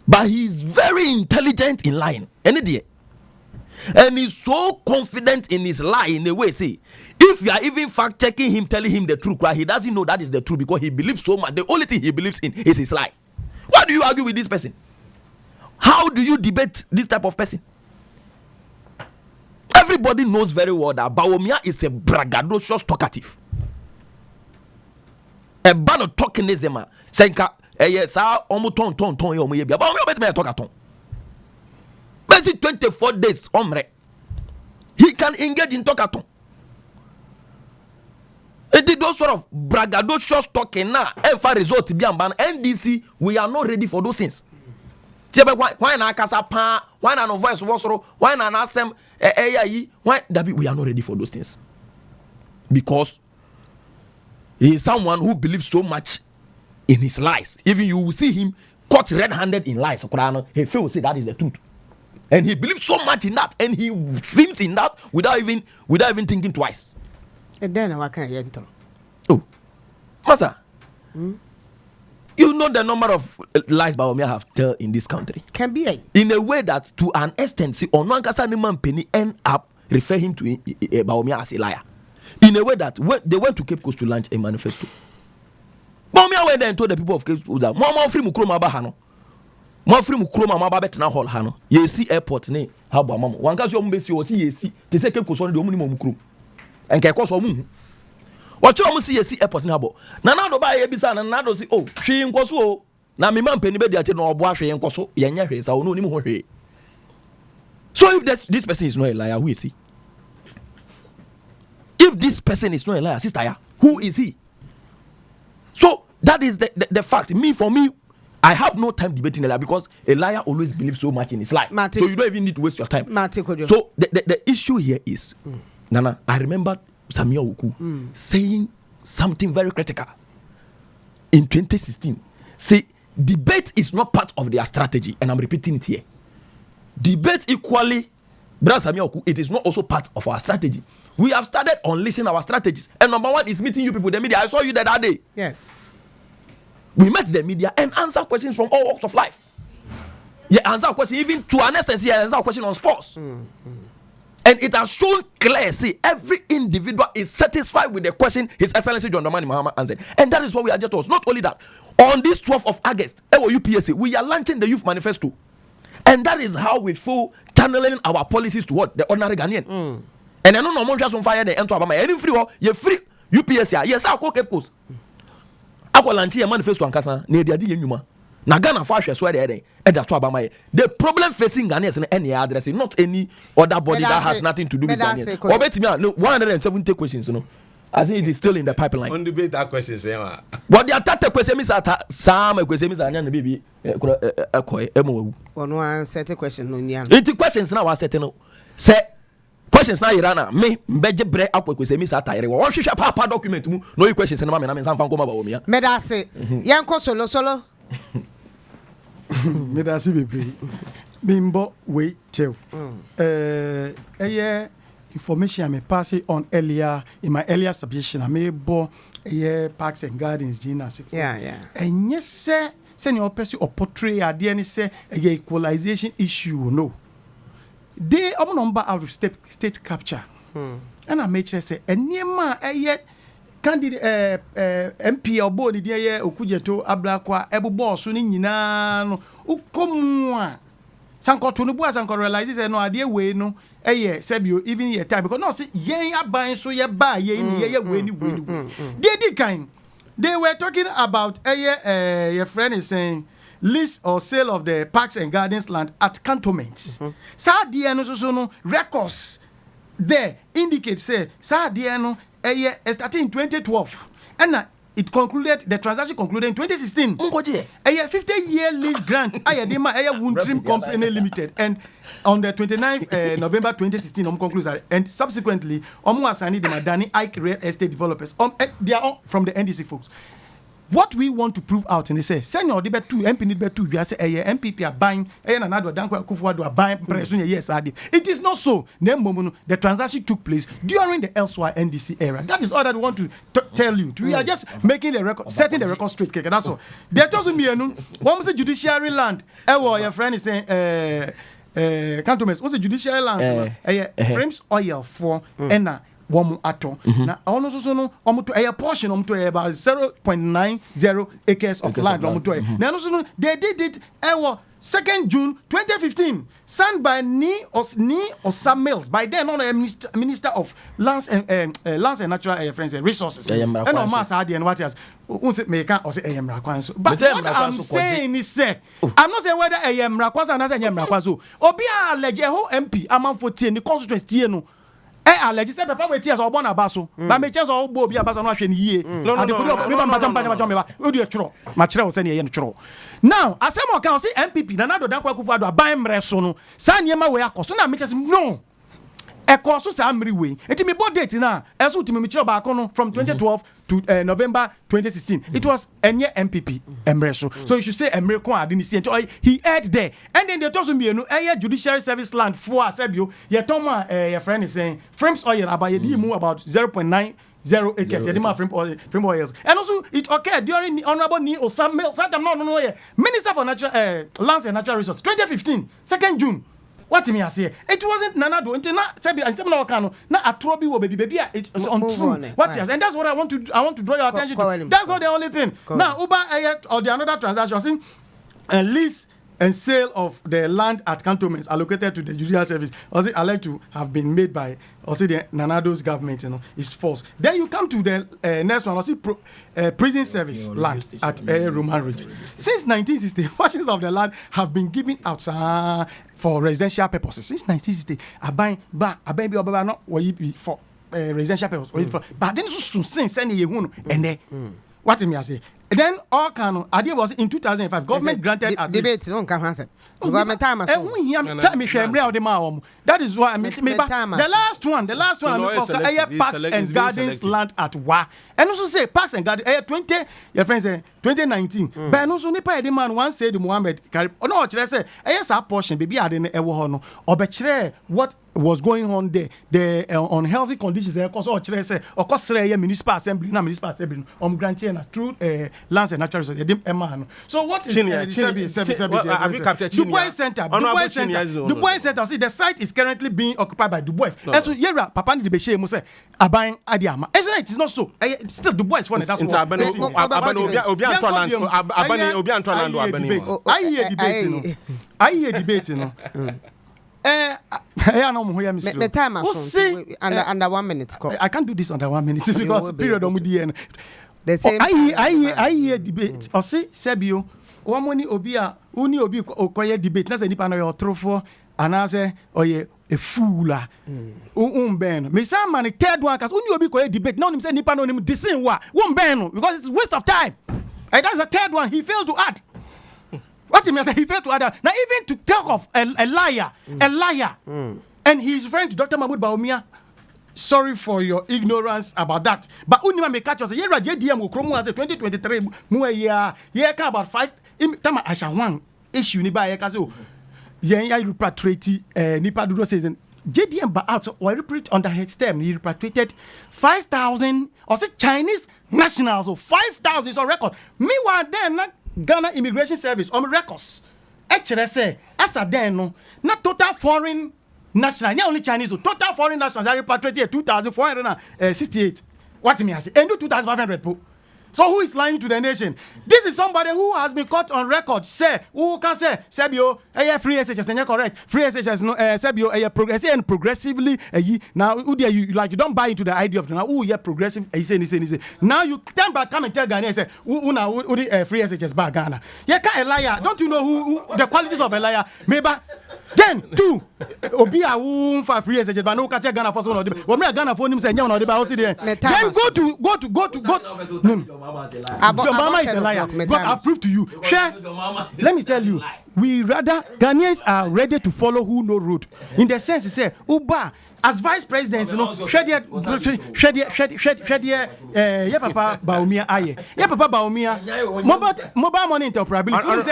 But he is very intelligent in lying. And he's so confident in his lie in a way. See, if you are even fact checking him, telling him the truth, right, he doesn't know that is the truth because he believes so much. The only thing he believes in is his lie. Why do you argue with this person? How do you debate this type of person? Everybody knows very well that Bawumia is a braggadocious talkative. A ban of talkingism. Senka, yes, I almost ton. Bawumia bet me a talkaton. Basically 24 days, omre. He can engage in talkaton. It did those sort of braggadocious talking now. If result to be a ban NDC, we are not ready for those things. Why na kasa pa? Why na no voice wosoro? Why na asem AIE? Why that we are not ready for those things? Because he is someone who believes so much in his lies. Even you will see him caught red-handed in lies. He feels say that is the truth, and he believes so much in that, and he swims in that without even thinking twice. And then what can you enter? Oh, Masa. You know the number of lies Bawumia have told in this country. Can be in a way that, to an extent, see, Onua man penny end up refer him to Bawumia as a liar. In a way that when they went to Cape Coast to launch a manifesto, Bawumia went there and told the people of Cape Coast that more free mukroma bahano, more free mukroma mababetna hall hano. Ye see airport ne habo mama. One case you mbesi o see ye see. They say Cape Coast on the omuni mukrom. And Cape Coast omu. What you see ye airport ne habo. Na na do ba ye bisa na na do see oh hwe nkoso o. Na me man penny be dia che na obo ahwe nkoso ye nya hwe sa ono ni mu ho hwe. So if this person is not a liar, who is he? If this person is not a liar, sister, who is he? So that is the fact. For me, I have no time debating a liar because a liar always believes so much in his life. So you don't even need to waste your time. So the issue here is, Nana, I remember Samuel Oku saying something very critical in 2016. Say, debate is not part of their strategy, and I'm repeating it here. Debate equally, Brother Samuel Oku, it is not also part of our strategy. We have started unleashing our strategies. And number one is meeting you people, the media. I saw you there that day. Yes. We met the media and answer questions from all walks of life. Yeah, answer questions, even to an extent, yeah, answer question on sports. And it has shown clear, see, every individual is satisfied with the question His Excellency John Dramani Mahama answered. And that is what we are just told. Not only that, on this 12th of August, UPSA, we are launching the Youth Manifesto. And that is how we feel channeling our policies to what? The ordinary Ghanaian. And I don't know just on fire the enter about my any free you free UPSA. Yes, I'll call Cape Coast. I will launch a manifesto on Casa near the Yuma. Na Ghana fashion swear there and that's what my the problem facing Ghanaians and any address, not any other body that has nothing to do with Ghanaians. Or bet me no 170 questions, you know. I think it is still in the pipeline. On debate that question, say what the attack question is at some questions and baby Onua set a question on Yan. It's questions now I said no. Say questions na Irana me mbeje bre akwa kwese mi sa tire wo hwehwe papa document mu no questions na ma me na me san fan ko ma ba omia me da se yanko solo me da se bebre bimbo wait till information me pass it on earlier in my earlier submission I may bo parks and gardens dinner yeah and yes sir send your person or portray ade ni say equalization issue no. They are number out of state capture. And I make sure say enema yet candidate MP or body dear okujeto ablakwa ebu boss ni nyina no ukomwa sanko to no bo sanko realize say no ade we no sebio even your time because no say yen aban so ye ba ye we ni they did kind they were talking about your friend is saying list or sale of the parks and gardens land at cantonments. Sa dear no so records there indicate say sa dear no starting in 2012 and it concluded the transaction concluded in 2016. A 50-year lease grant ayedema Wundrim Company Limited and on the 29th November 2016 concludes and subsequently asani the Madani Ike Real Estate Developers they are from the NDC folks. What we want to prove out, and they say, Senior, the bet 2, MP need bet 2, you say, MPP are buying, and another Danko Kufuado are buying, yes, I did. It is not so. The transaction took place during the elsewhere NDC era. That is all that we want to tell you. We are just making the record, setting the record straight. That's all. They told me, one was a judiciary land. Your friend is saying, cantonments, what's a judiciary land? Frames oil for, and wɔn ato na ɔno nso so no wɔn to ɛyɛ portion wɔn to ɛyɛ about 0.90 acres of land wɔn to ɛyɛ na ɛno nso no they did it ɛwɔ 2nd June 2015 signed by Ni Osam Mills by then on Minister of Lands and Natural Resources and on mass idea and what else make or say so but what I'm saying is say I'm not saying whether Rakwas and as Rakwazo Obia allege whole MP amount for the constituency no allege say papa we tears or born abaso but me chance or bo bia abaso no ahwe ni yie no we do chro ma chre wo se ne ye no chro now asem o kan say MPP na do dan kwakufu ado aban mre so no sa niema we akoso na me chance no ekoso sa amri we enti me board date na eso timi me chro ba no from 2012 to November 2016 it was enye MPP emreso so you should say emreko ade ni see he heard there and then they told me you know judiciary service land for asebio ye tom your friend is saying frames oil about ye mu about 0.90 acres frame oils and also it occurred during the honorable Ni Osam Mills Minister for Natural Lands and Natural Resources 2015 2nd June. What me I say? It wasn't Nanado until na Sebi and some no na atrobi wo baby it's untrue. What yes? And that's what I want to draw your attention to. That's not the only thing. Now Uber or the another transaction lease and sale of the land at cantonments allocated to the judicial service also alleged to have been made by also the Nanado's government, you know, is false. Then you come to the next one, also prison service land at Roman Ridge. Since 1960, portions of the land have been given out for residential purposes. Since 1960, I buy not for residential purposes. But then since send you and then what me I say? Then all can idea was in 2005 government granted debate no can answer government time that is why the last one parks and gardens land at Wa and also say parks and gardens 20 your friends say 2019 but also nipa the man one say the Muhammad no kire say yes a portion baby ade no ewo ho no obekire what was going on there the unhealthy conditions there cause or kire say okosere municipal assembly granting through lands and natural resources so what is Dubois Center see the site is currently being occupied by Dubois and so yera papa ni de be shey mo say aban adiama it is not so still Dubois for that's what I hear debate no under 1 minute I can't do this under 1 minute because period on the I hear debate or see Sebio one money obia uni obi okoye debate na say nipa no your trofo anase oye a fool ben me say man third one cause uni obi koye debate now him say nipa no him desin wa won ben because it's waste of time and that's the third one he failed to add. What he say he failed to add that. Now even to talk of a liar and he's referring to Dr. Mahmoud Baumia. Sorry for your ignorance about that. But Unima may catch us. Here, JDM will come as 2023. Here about 5. Tama Asha one issue ni ba yekaso. Yen repatriate nipa dudo says JDM ba out or repatriate under his term. He repatriated 5,000 or say Chinese nationals or 5,000 is on record. Meanwhile, then Ghana Immigration Service on records. Actually, say as a then no, not total foreign national, not only Chinese, so total foreign nationals are repatriated 2,468. What me I say? And 2,500 po. So who is lying to the nation? This is somebody who has been caught on record. Say who can say Sebio free SHS and correct free SHS no Sebio progressive and progressively now you like you don't buy into the idea of now progressive say now you stand back come and tell Ghana say una free SHS back Ghana. You can't a liar. Don't you know who the qualities of a liar? Maybe then two obi a who for free SHS but no catch Ghana for so no but me Ghana for him say nya no dey ba then go to Mama is a liar because I've proved to you. Let me tell you, we rather Ghanaians are ready to follow who no road. In the sense, he said, Uba as vice president, you know, Papa Baumia aye. Yeah, Papa Baumia. Mobile money interoperability. Don't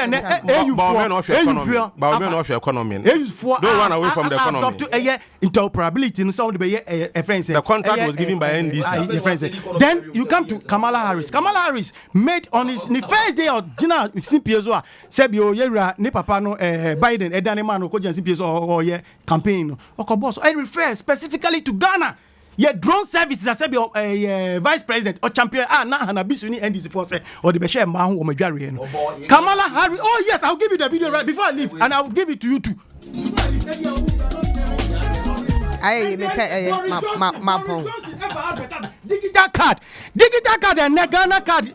run away from the economy. Interoperability. The contract was given by NDC. Then you come to Kamala Harris. Kamala Harris made on his first day of Gina Simpiozoa. Sebio Yera ne Papa no Biden Edane man ko Simpiozo or campaign. Okoboso. I refer specifically to Ghana. Your drone services, I said, vice president or champion, na Hanabisuni NDC for say, or the Bashir Mahu or Majarian. Kamala Harris, oh yes, I'll give you the video right before I leave, and I'll give it to you too. Digital card and Ghana card.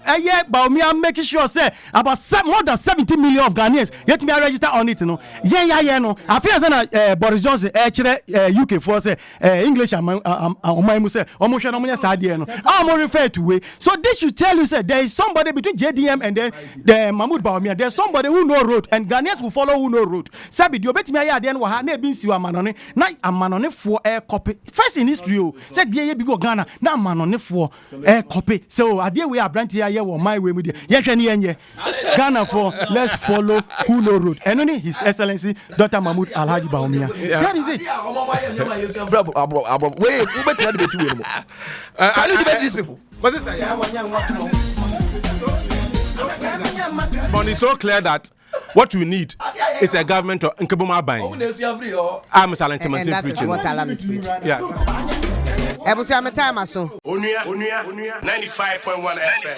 Baumia making sure say about more than 70 million of Ghanaians yet me register on it. No, yeah. No, I feel as Boris Johnson UK for say English and my say almost no side no. I'm more referred to way. So this should tell you say there is somebody between JDM and then the Mahmoud Baumia. There's somebody who know road and Ghanaians will follow who know road. Sabi you bet me ya then wa ha na bin siwa manone na amanone for air copy first in history o say bia bi go Ghana na amanone for air copy so adie we abranti ya ye wo my way mu de ye hwe ne yenye Ghana for let's follow who know road and only his excellency Dr. Mahmoud Alhaji Baumia. That is it. Wait, who bet you debate we? Can you debate these people? But it's so clear that what we need is a government of Nkeboma buying. I'm silent and that is what Alan is preaching. Yeah. Ebusia time so. Onua 95.1 FM.